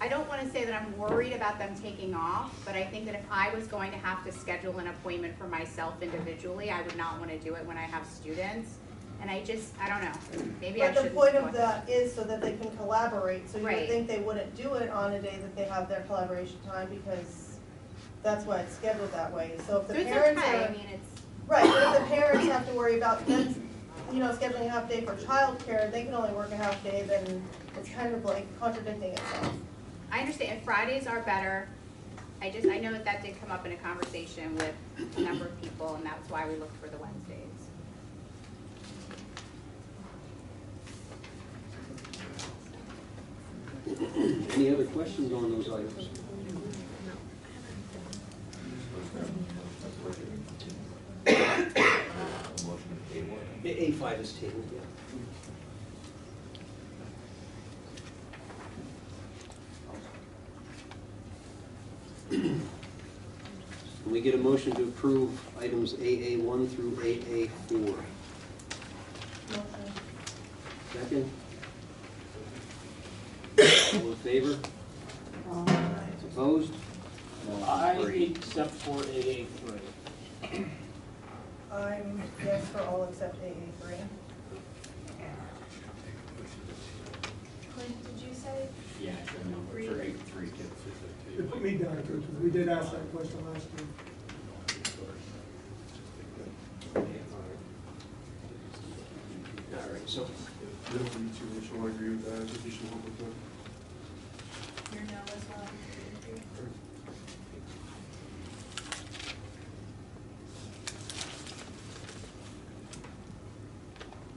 I don't want to say that I'm worried about them taking off, but I think that if I was going to have to schedule an appointment for myself individually, I would not want to do it when I have students. And I don't know, maybe I But the shouldn't. point of that is so that they can collaborate, so you would Right. think they wouldn't do it on a day that they have their collaboration time because that's why it's scheduled that way. So if the It's parents okay. are. I mean, it's. Right, but if the parents have to worry about them, scheduling a half day for childcare, they can only work a half day, then it's kind of like contradicting itself. I understand, Fridays are better. I know that did come up in a conversation with a number of people, and that's why we looked for the Wednesdays. Any other questions on those items? A5 is tabled, yeah. Can we get a motion to approve items AA1 through AA4? Second? All in favor? Opposed? I except for AA3. I'm yes for all except AA3. Clint, did you say? Yeah, for 8-3 kids. They put me down too, because we did ask that question last year. All right, so Shall I agree with that? I think you should work with them. Your no as well.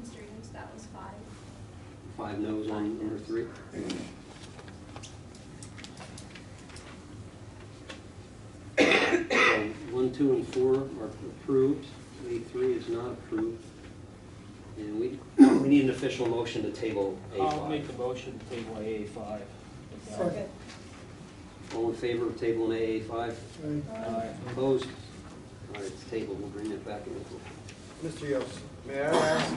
Mr. Eames, that was 5. 5 no's on number 3. So 1, 2, and 4 are approved. A3 is not approved. And we need an official motion to table A5. I'll make the motion to table AA5. Second. All in favor of tabling AA5? Aye. Opposed? All right, it's tabled. We'll bring that back in. Mr. Yost, may I ask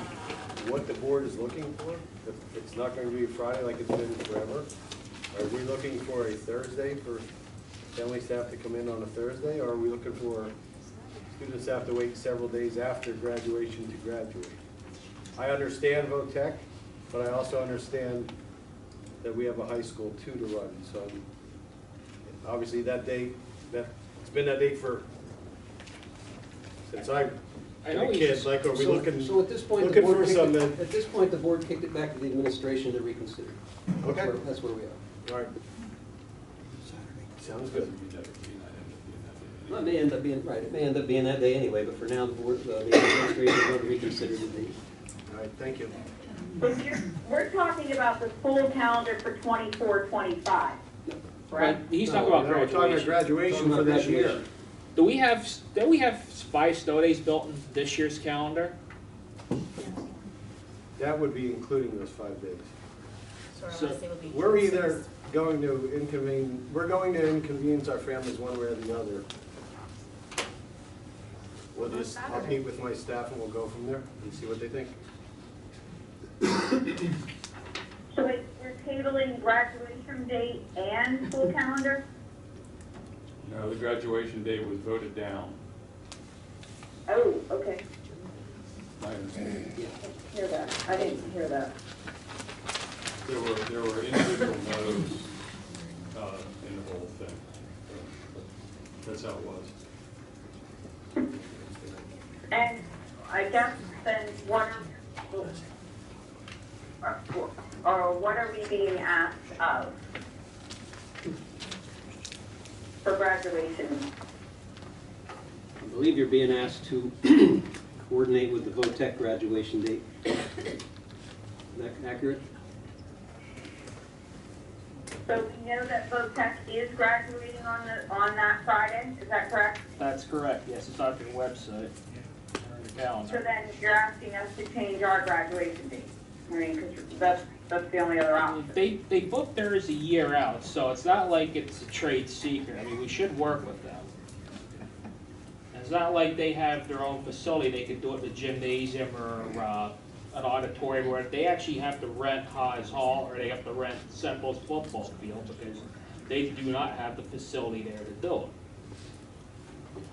what the board is looking for? If it's not going to be Friday like it's been forever, are we looking for a Thursday for family staff to come in on a Thursday? Or are we looking for students to have to wait several days after graduation to graduate? I understand VOTEC, but I also understand that we have a high school too to run. So obviously that date, it's been that date since I've been a kid. Like, are we looking? So at this point, looking for some? At this point, the board kicked it back to the administration to reconsider. Okay. That's where we are. All right. Sounds good. Well, it may end up being, right, it may end up being that day anyway, but for now, the board, the administration is going to reconsider the date. All right, thank you. We're talking about the full calendar for 24-25. Right, he's talking No, about we're talking about graduation for this year. Do we have 5 snow days built in this year's calendar? That would be including those 5 days. So it would be We're either going to inconvenience our families one way or the other. I'll meet with my staff and we'll go from there and see what they think. So we're tabling graduation date and full calendar? No, the graduation date was voted down. Oh, okay. My understanding. Hear that. I didn't hear that. There were individual no's in the whole thing. That's how it was. And I guess then what are we being asked of for graduation? believe you're being asked to coordinate with the VOTEC graduation date. Is that accurate? So we know that VOTEC is graduating on that Friday, is that correct? That's correct, yes, it's on their website, or the So calendar. then you're asking us to change our graduation date? I mean, because that's the only other option. They book theirs a year out, so it's not like it's a trade secret. I mean, we should work with them. It's not like they have their own facility, they could do it in a gymnasium or an auditorium, where they actually have to rent Haas Hall, or they have to rent Semple's football field, because they do not have the facility there to do it.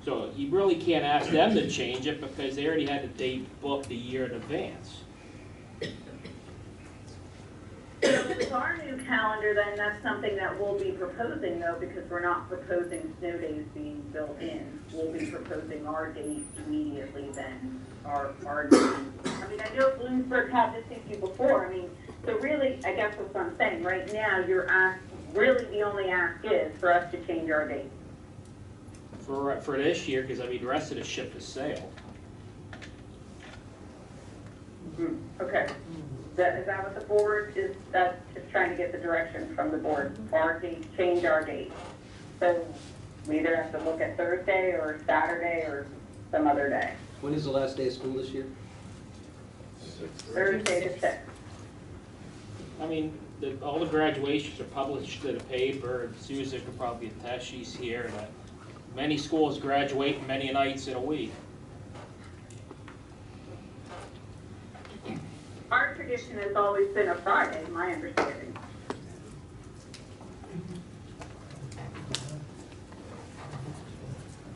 So you really can't ask them to change it, because they already had the date booked a year in advance. So with our new calendar, then that's something that we'll be proposing though, because we're not proposing snow days being built in. We'll be proposing our date immediately then, our date. I mean, I know Bloomsburg had this issue before, I mean, so really, I guess that's what I'm saying, right now, you're really the only ask is for us to change our date. For this year, because I mean, the rest of the ship has sailed. Okay. Is that what the board is, that's just trying to get the direction from the board, our date, change our date. So we either have to look at Thursday or Saturday or some other day. When is the last day of school this year? Thursday the 6th. I mean, all the graduations are published in the paper. Susan could probably attest, she's here, that many schools graduate many nights in a week. Our tradition has always been a Friday, my understanding.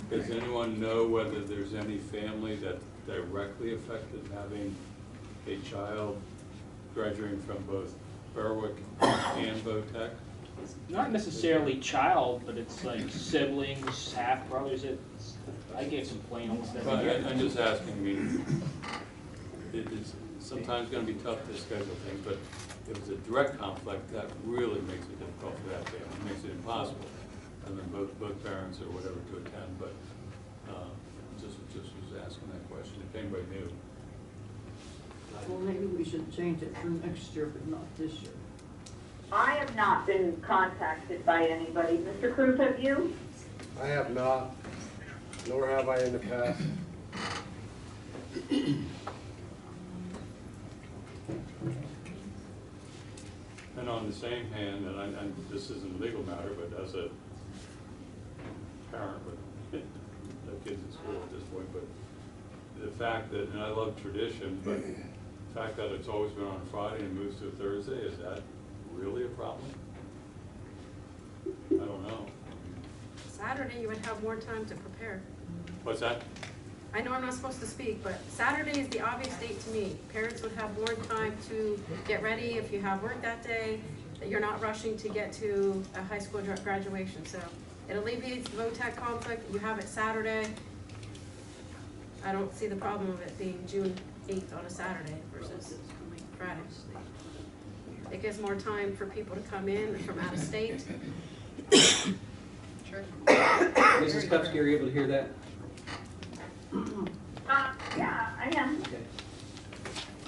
Does anyone know whether there's any family that directly affected having a child graduating from both Berwick and VOTEC? It's not necessarily child, but it's like siblings, half brothers. I get complained almost every year. I'm just asking, I mean, it's sometimes going to be tough to schedule things, but if it's a direct conflict, that really makes it difficult for that family. It makes it impossible, and then both parents or whatever to attend. But just was asking that question if anybody knew. Well, maybe we should change it for next year, but not this year. I have not been contacted by anybody. Mr. Cruz, have you? I have not, nor have I in the past. And on the same hand, and this isn't a legal matter, but as a parent with no kids in school at this point, but the fact that, and I love tradition, but the fact that it's always been on a Friday and moves to a Thursday, is that really a problem? I don't know. Saturday, you would have more time to prepare. What's that? I know I'm not supposed to speak, but Saturday is the obvious date to me. Parents would have more time to get ready if you have work that day, that you're not rushing to get to a high school graduation. So it alleviates the VOTEC conflict. You have it Saturday. I don't see the problem of it being June 8th on a Saturday versus Friday. It gives more time for people to come in from out of state. Sure. Mrs. Kupski, are you able to hear that? Yeah, I am. Okay.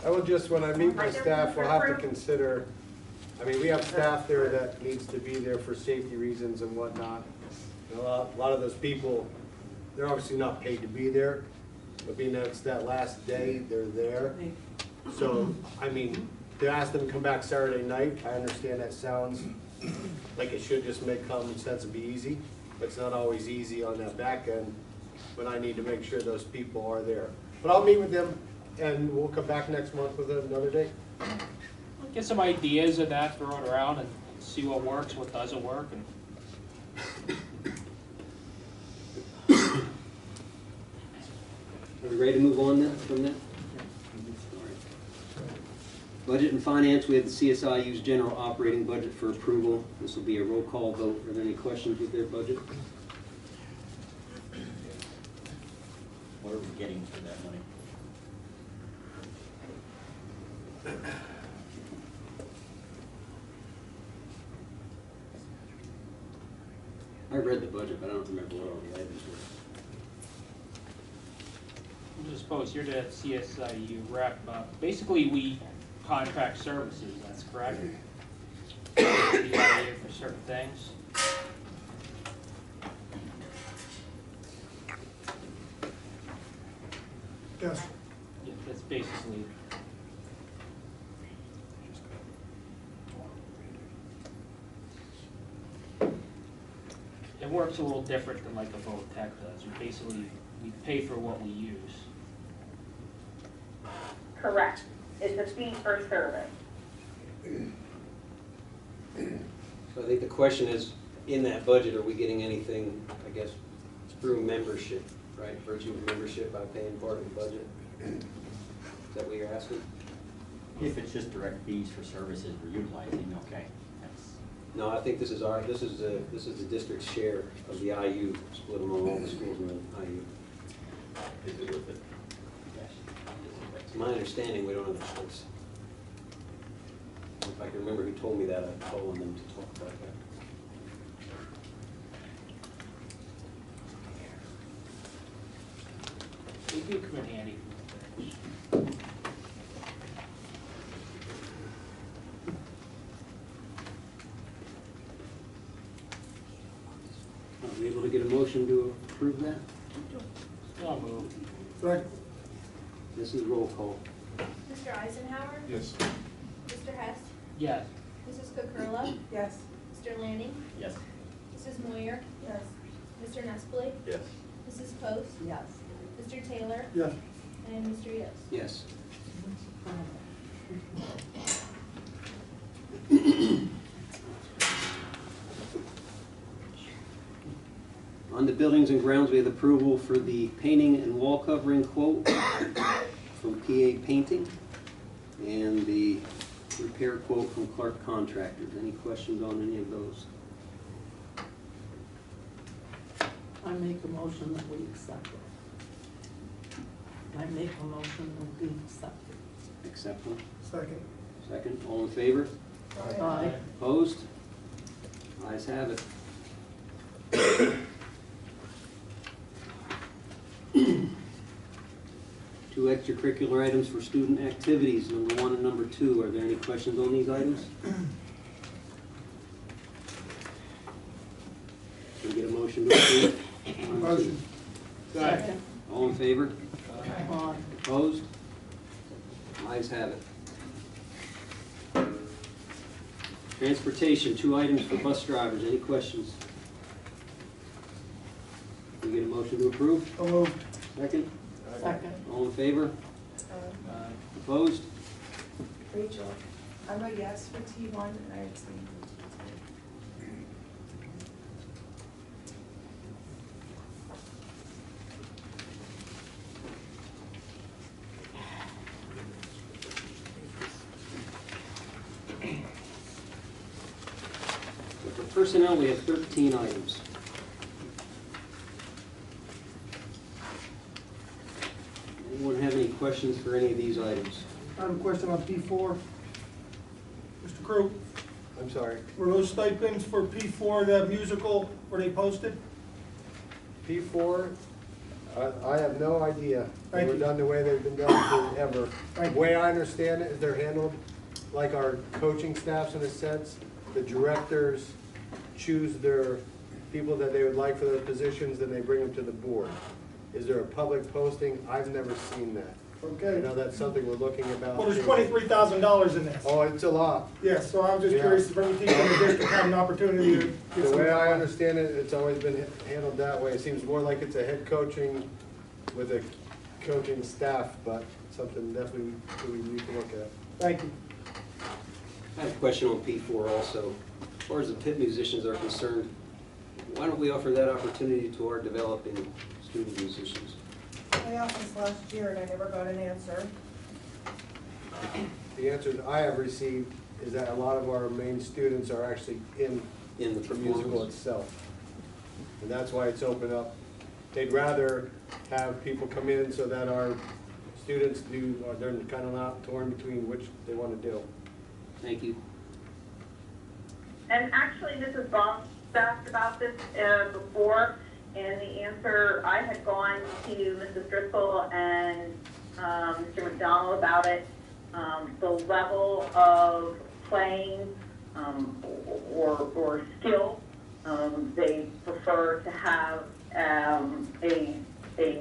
I will just, when I meet with staff, we'll have to consider, I mean, we have staff there that needs to be there for safety reasons and whatnot. And a lot of those people, they're obviously not paid to be there, but being that it's that last day, they're there. So, I mean, to ask them to come back Saturday night, I understand that sounds like it should just make common sense and be easy, but it's not always easy on that back end, but I need to make sure those people are there. But I'll meet with them, and we'll come back next month with another date. Get some ideas of that, throw it around, and see what works, what doesn't work. And Are we ready to move on then from that? Budget and Finance, we have the CSIU's general operating budget for approval. This will be a roll call vote. Are there any questions with their budget? What are we getting for that money? I read the budget, but I don't remember what all the items were. Mrs. Post, you're the CSIU rep. Basically, we contract services, that's correct? The idea for certain things. Yes. Yeah, that's basically. It works a little different than like a vote tech does. We pay for what we use. Correct. It's a fee for service. So I think the question is, in that budget, are we getting anything, I guess, through membership, right? Virtue of membership by paying part of the budget? Is that what you're asking? If it's just direct fees for services we're utilizing, okay. That's, No, I think this is the district's share of the IU, split among all the schools in the IU. Is it worth it? It's my understanding we don't have a choice. If I can remember who told me that, I'd call on them to talk about that. They do come in handy. Are we able to get a motion to approve that? I'll move. Right. This is roll call. Mr. Eisenhower? Yes. Mr. Hess? Yes. Mrs. Cocurla? Yes. Mr. Lanning? yes. Mrs. Moyer? Yes. Mr. Nestle? Yes. Mrs. Post? Yes. Mr. Taylor? Yes. And Mr. Yost? Yes. On the buildings and grounds, we have approval for the painting and wall covering quote from PA Painting and the repair quote from Clark Contractors. Any questions on any of those? I make a motion that we accept it. I make a motion that we accept it. Accept them? Second. Second, all in favor? Aye. Opposed? Ayes have it. Two extracurricular items for student activities, number 1 and number 2. Are there any questions on these items? Can we get a motion to approve? Motion. Second. All in favor? Aye. Opposed? Ayes have it. Transportation, 2 items for bus drivers. Any questions? Can we get a motion to approve? So moved. Second? Second. All in favor? Opposed? Rachel, I'm a yes for T1 and I abstain for For personnel, we have 13 items. Anyone have any questions for any of these items? I have a question on P4. Mr. Crew, I'm sorry. were those stipends for P4, that musical, were they posted? P4, I have no idea. They Thank were you. done the way they've been done forever. Thank The you. way I understand it is they're handled like our coaching staffs in a sense. The directors choose their people that they would like for those positions, then they bring them to the board. Is there a public posting? I've never seen that. I Okay. know that's something we're looking about. Well, there's $23,000 in this. Oh, it's a lot. Yes, so I'm just Yeah. curious if every team in the district had an opportunity to get The some. way I understand it, it's always been handled that way. It seems more like it's a head coaching with a coaching staff, but something definitely we need to look at. Thank you. I have a question on P4 also. As far as the pit musicians are concerned, why don't we offer that opportunity to our developing student musicians? I asked this last year and I never got an answer. The answer that I have received is that a lot of our main students are actually in the musical performance itself. And that's why it's open up. They'd rather have people come in so that our students do, or they're kind of not torn between which they want to do. Thank you. And actually, Mrs. Boss asked about this before, And the answer, I had gone to Mrs. Driscoll and Mr. McDonald about it. The level of playing or skill, they prefer to have a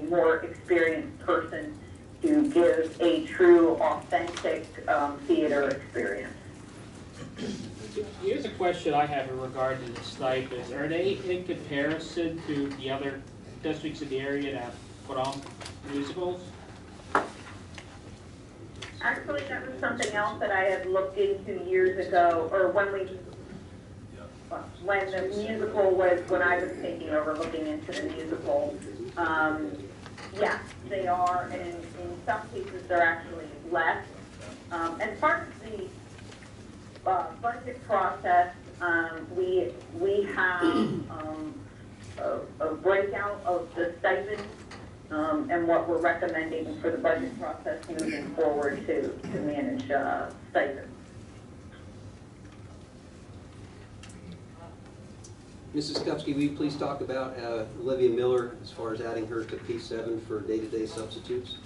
more experienced person to give a true, authentic theater experience. Here's a question I have in regard to the stipends. Are they in comparison to the other districts in the area that put on musicals? Actually, that was something else that I had looked into years ago, or when the musical was, when I was taking over looking into the musical. Yes, they are, and in some cases they're actually less. As part of the budget process, we have a breakout of the stipends and what we're recommending for the budget process moving forward to manage stipends. Mrs. Kupsky, will you please talk about Olivia Miller as far as adding her to P7 for day-to-day substitutes?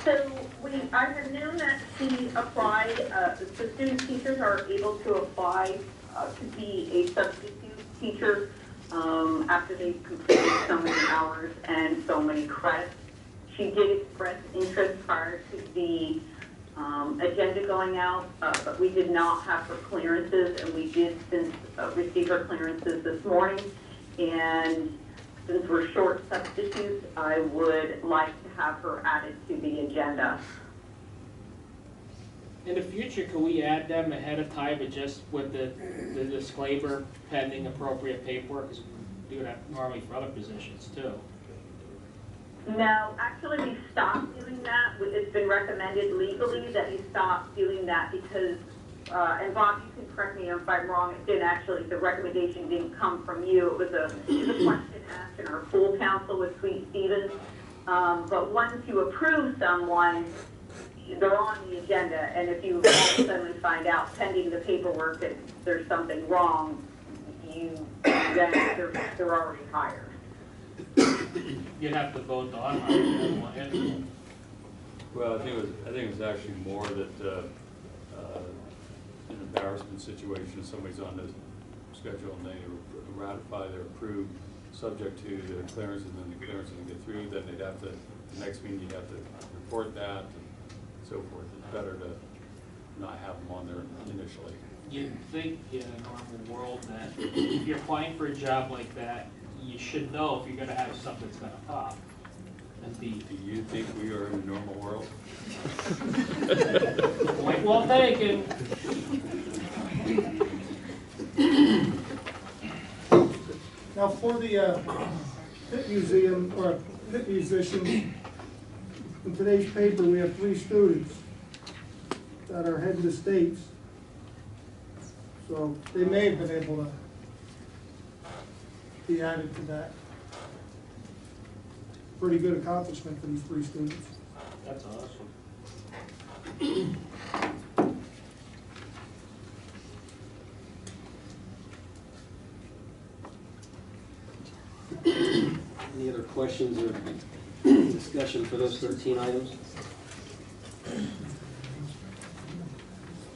So I have known that she applied, the student teachers are able to apply to be a substitute teacher after they've completed so many hours and so many credits. She did express interest prior to the agenda going out, but we did not have her clearances, and we did since receive her clearances this morning. And since we're short substitutes, I would like to have her added to the agenda. In the future, can we add them ahead of time, but just with the disclaimer pending appropriate paperwork, because we do that normally for other positions too? No, actually we stopped doing that. It's been recommended legally that you stop doing that because, and Bob, you can correct me if I'm wrong, it didn't actually, the recommendation didn't come from you. It was a question asked in our full council with Sweet Stevens. But once you approve someone, they're on the agenda, and if you all of a sudden find out pending the paperwork that there's something wrong, then they're already hired. You'd have to vote on it. Well, I think it was actually more that an embarrassment situation, somebody's on the schedule and they ratify, they're approved, subject to the clearance, and then the clearance doesn't get through, then they'd have to, the next meeting you'd have to report that and so forth. It's better to not have them on there initially. You'd think in a normal world that if you're applying for a job like that, you should know if you're gonna have something that's gonna pop. And be. Do you think we are in a normal world? Point well taken. Now for the hit museum, or hit musician, in today's paper, we have 3 students that are heading to states. So they may have been able to be added to that. Pretty good accomplishment for these 3 students. That's awesome. Any other questions or discussion for those 13 items?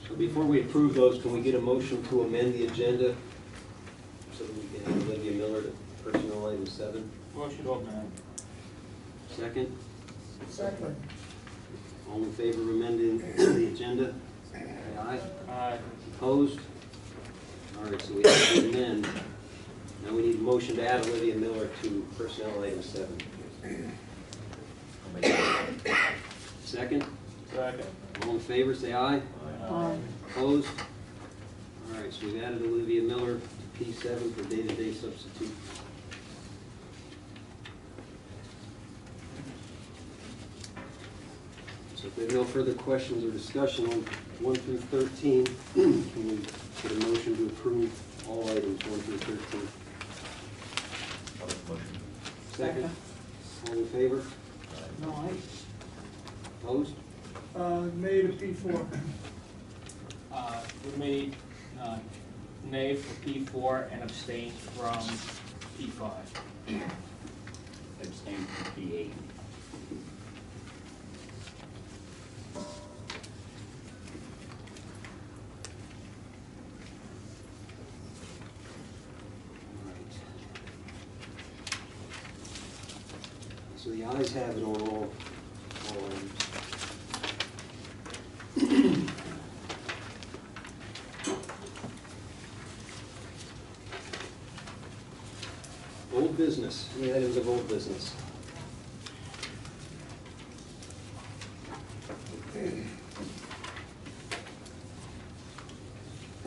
So before we approve those, can we get a motion to amend the agenda so that we can add Olivia Miller to personnel item 7? Motion to amend. Second? Second. All in favor of amending the agenda? Say aye. Aye. Opposed? All right, so we have to amend. Now we need a motion to add Olivia Miller to personnel item 7. Second? Second. All in favor, say aye. Aye. Opposed? All right, so we've added Olivia Miller to P7 for day-to-day substitute. So if we have no further questions or discussion on 1 through 13, can we get a motion to approve all items 1 through 13? Second? All in favor? No, Opposed? Nay to P4. We made nay for P4 and abstained from P5. Abstain from P8. So the ayes have it on all items. Old business, any items of old business?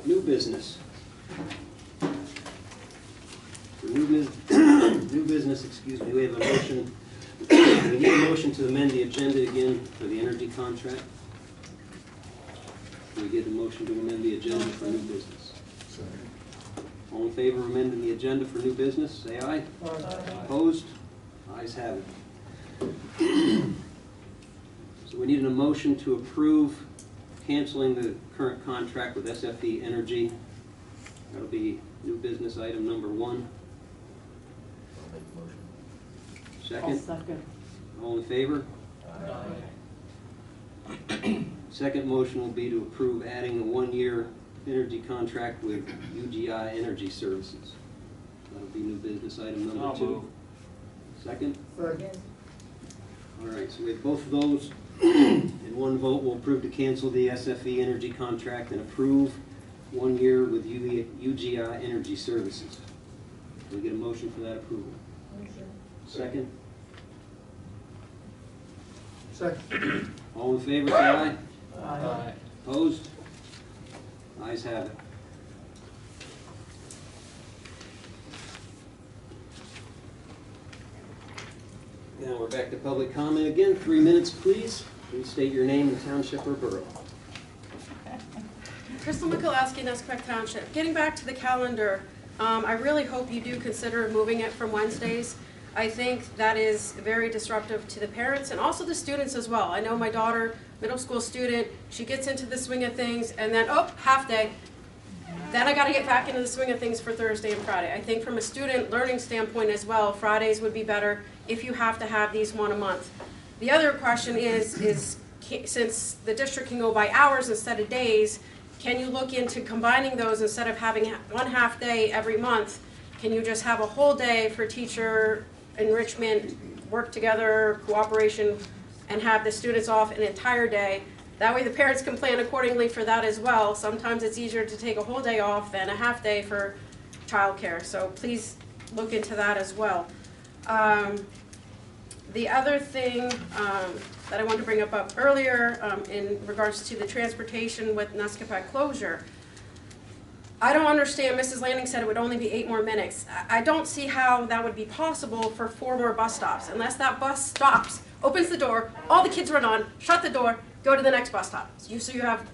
New business. For new business, excuse me, we have a motion, we need a motion to amend the agenda again for the energy contract. Can we get a motion to amend the agenda for new business? All in favor of amending the agenda for new business, say aye. Opposed? Ayes have it. So we need a motion to approve canceling the current contract with SFE Energy. That'll be new business item number 1. Second? I'll second. All in favor? Second motion will be to approve adding a 1-year energy contract with UGI Energy Services. That'll be new business item number I'll 2. move. Second? Second. All right, so we have both of those. In one vote, we'll approve to cancel the SFE Energy contract and approve 1 year with UGI Energy Services. Can we get a motion for that approval? Second? Second. All in favor, say aye. Aye. Opposed? Ayes have it. Now we're back to public comment again. 3 minutes, please. Please state your name and township or borough. Crystal Mikulowski, Nesquik Township. Getting back to the calendar, I really hope you do consider moving it from Wednesdays. I think that is very disruptive to the parents and also the students as well. I know my daughter, middle school student, she gets into the swing of things and then, oh, half day. Then I got to get back into the swing of things for Thursday and Friday. I think from a student learning standpoint as well, Fridays would be better if you have to have these 1 a month. The other question is since the district can go by hours instead of days, can you look into combining those instead of having 1 half day every month? Can you just have a whole day for teacher enrichment, work together, cooperation, and have the students off an entire day? That way the parents can plan accordingly for that as well. Sometimes it's easier to take a whole day off than a half day for childcare. So please look into that as well. The other thing that I wanted to bring up earlier in regards to the transportation with Nescapec closure, I don't understand, Mrs. Lanning said it would only be 8 more minutes. I don't see how that would be possible for 4 more bus stops, unless that bus stops, opens the door, all the kids run on, shut the door, go to the next bus stop. So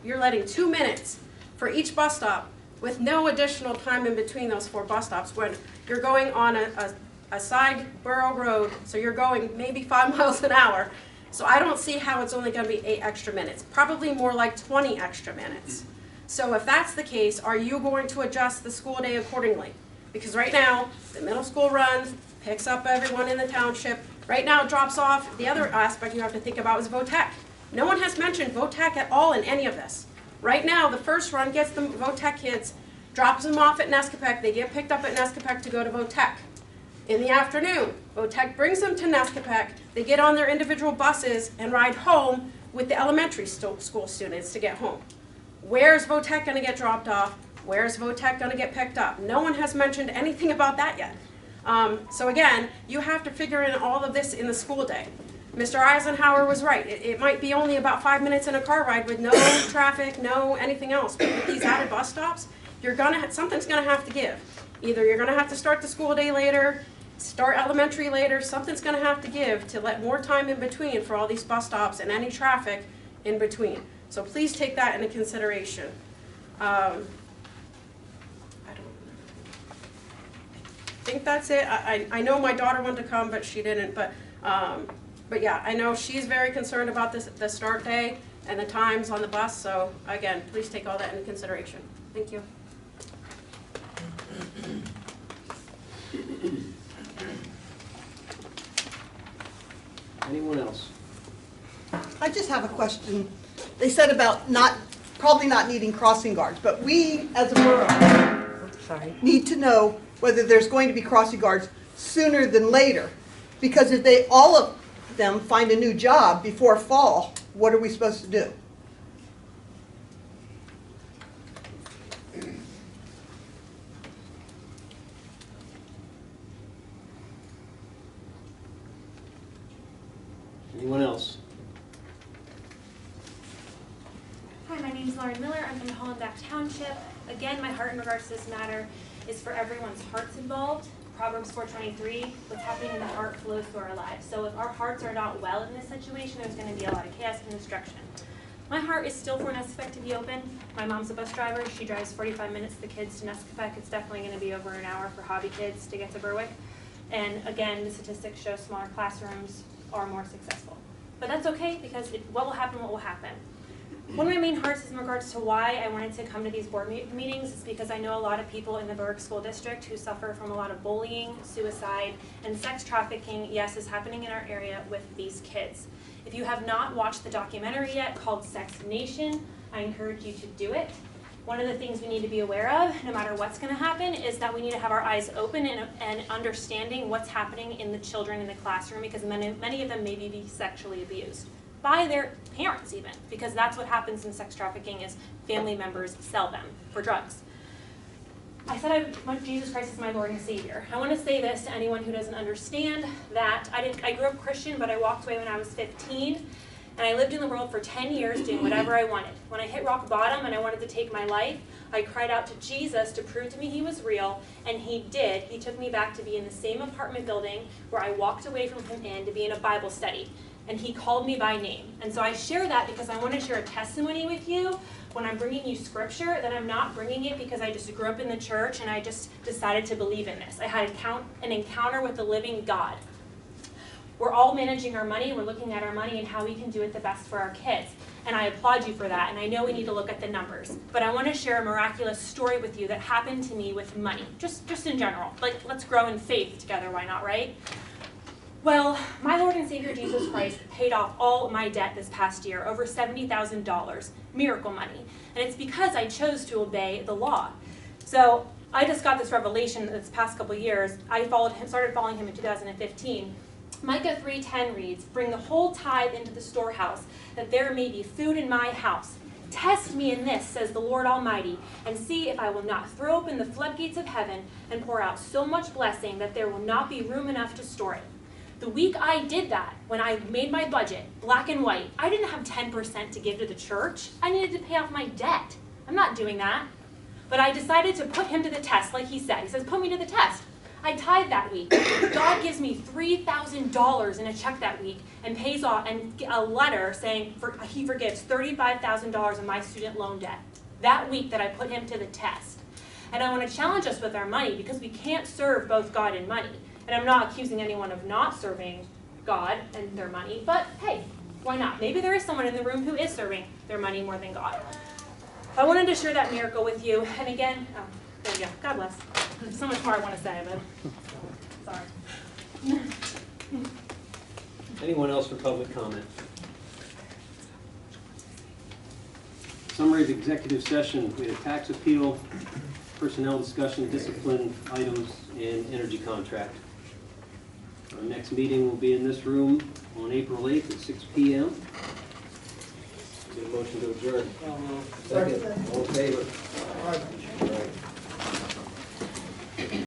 you're letting 2 minutes for each bus stop with no additional time in between those 4 bus stops when you're going on a side borough road, so you're going maybe 5 miles an hour. So I don't see how it's only going to be 8 extra minutes, probably more like 20 extra minutes. So if that's the case, are you going to adjust the school day accordingly? Because right now, the middle school runs, picks up everyone in the township. Right now, it drops off. The other aspect you have to think about is VOTEC. No one has mentioned VOTEC at all in any of this. Right now, the first run gets the VOTEC kids, drops them off at Nescapec. They get picked up at Nescapec to go to VOTEC. In the afternoon, VOTEC brings them to Nescapec. They get on their individual buses and ride home with the elementary school students to get home. Where's VOTEC going to get dropped off? Where's VOTEC going to get picked up? No one has mentioned anything about that yet. So again, you have to figure in all of this in the school day. Mr. Eisenhower was right. It might be only about 5 minutes in a car ride with no traffic, no anything else. But with these added bus stops, something's going to have to give. Either you're going to have to start the school day later, start elementary later, something's going to have to give to let more time in between for all these bus stops and any traffic in between. So please take that into consideration. I think that's it. I know my daughter wanted to come, but she didn't. But yeah, I know she's very concerned about the start day and the times on the bus. So again, please take all that into consideration. Thank you. Anyone else? I just have a question. They said about probably not needing crossing guards, but we as a borough need to know whether there's going to be crossing guards sooner than later. Because if all of them find a new job before fall, what are we supposed to do? Anyone else? Hi, my name is Lauren Miller. I'm from Hollenbach Township. Again, my heart in regards to this matter is for everyone's hearts involved. Proverbs 4:23, what's happening in the heart flows through our lives. So if our hearts are not well in this situation, there's going to be a lot of chaos and destruction. My heart is still for Nescafec to be open. My mom's a bus driver. She drives 45 minutes the kids to Nescafec. It's definitely going to be over an hour for hobby kids to get to Berwick. And again, the statistics show smaller classrooms are more successful. But that's okay, because what will happen. One of my main hearts is in regards to why I wanted to come to these board meetings is because I know a lot of people in the Berwick School District who suffer from a lot of bullying, suicide, and sex trafficking, yes, is happening in our area with these kids. If you have not watched the documentary yet called Sex Nation, I encourage you to do it. One of the things we need to be aware of, no matter what's going to happen, is that we need to have our eyes open and understanding what's happening in the children in the classroom, because many of them may be sexually abused by their parents even, because that's what happens in sex trafficking is family members sell them for drugs. I said Jesus Christ is my Lord and Savior. I want to say this to anyone who doesn't understand that I grew up Christian, but I walked away when I was 15, and I lived in the world for 10 years doing whatever I wanted. When I hit rock bottom and I wanted to take my life, I cried out to Jesus to prove to me he was real, and he did. He took me back to be in the same apartment building where I walked away from him to be in a Bible study. And he called me by name. And so I share that because I want to share a testimony with you when I'm bringing you scripture, that I'm not bringing it because I just grew up in the church and I just decided to believe in this. I had an encounter with the living God. We're all managing our money. We're looking at our money and how we can do it the best for our kids. And I applaud you for that. And I know we need to look at the numbers. But I want to share a miraculous story with you that happened to me with money, just in general. Like, let's grow in faith together. Why not, right? Well, my Lord and Savior Jesus Christ paid off all my debt this past year, over $70,000, miracle money. And it's because I chose to obey the law. So I just got this revelation this past couple years. I started following him in 2015. Micah 3:10 reads, "Bring the whole tithe into the storehouse, that there may be food in my house. Test me in this, says the Lord Almighty, and see if I will not throw open the floodgates of heaven and pour out so much blessing that there will not be room enough to store it." The week I did that, when I made my budget, black and white, I didn't have 10% to give to the church. I needed to pay off my debt. I'm not doing that. But I decided to put him to the test, like he said. He says, put me to the test. I tithed that week. God gives me $3,000 in a check that week and pays off and a letter saying he forgives $35,000 of my student loan debt. That week that I put him to the test. And I want to challenge us with our money because we can't serve both God and money. And I'm not accusing anyone of not serving God and their money, but hey, why not? Maybe there is someone in the room who is serving their money more than God. I wanted to share that miracle with you. And again, there you go. God bless. There's so much more I want to say, but sorry. Anyone else for public comment? Summary of executive session. We had a tax appeal, personnel discussion, discipline items, and energy contract. Our next meeting will be in this room on April 8th at 6 p.m. Get a motion to adjourn. Second. All in favor?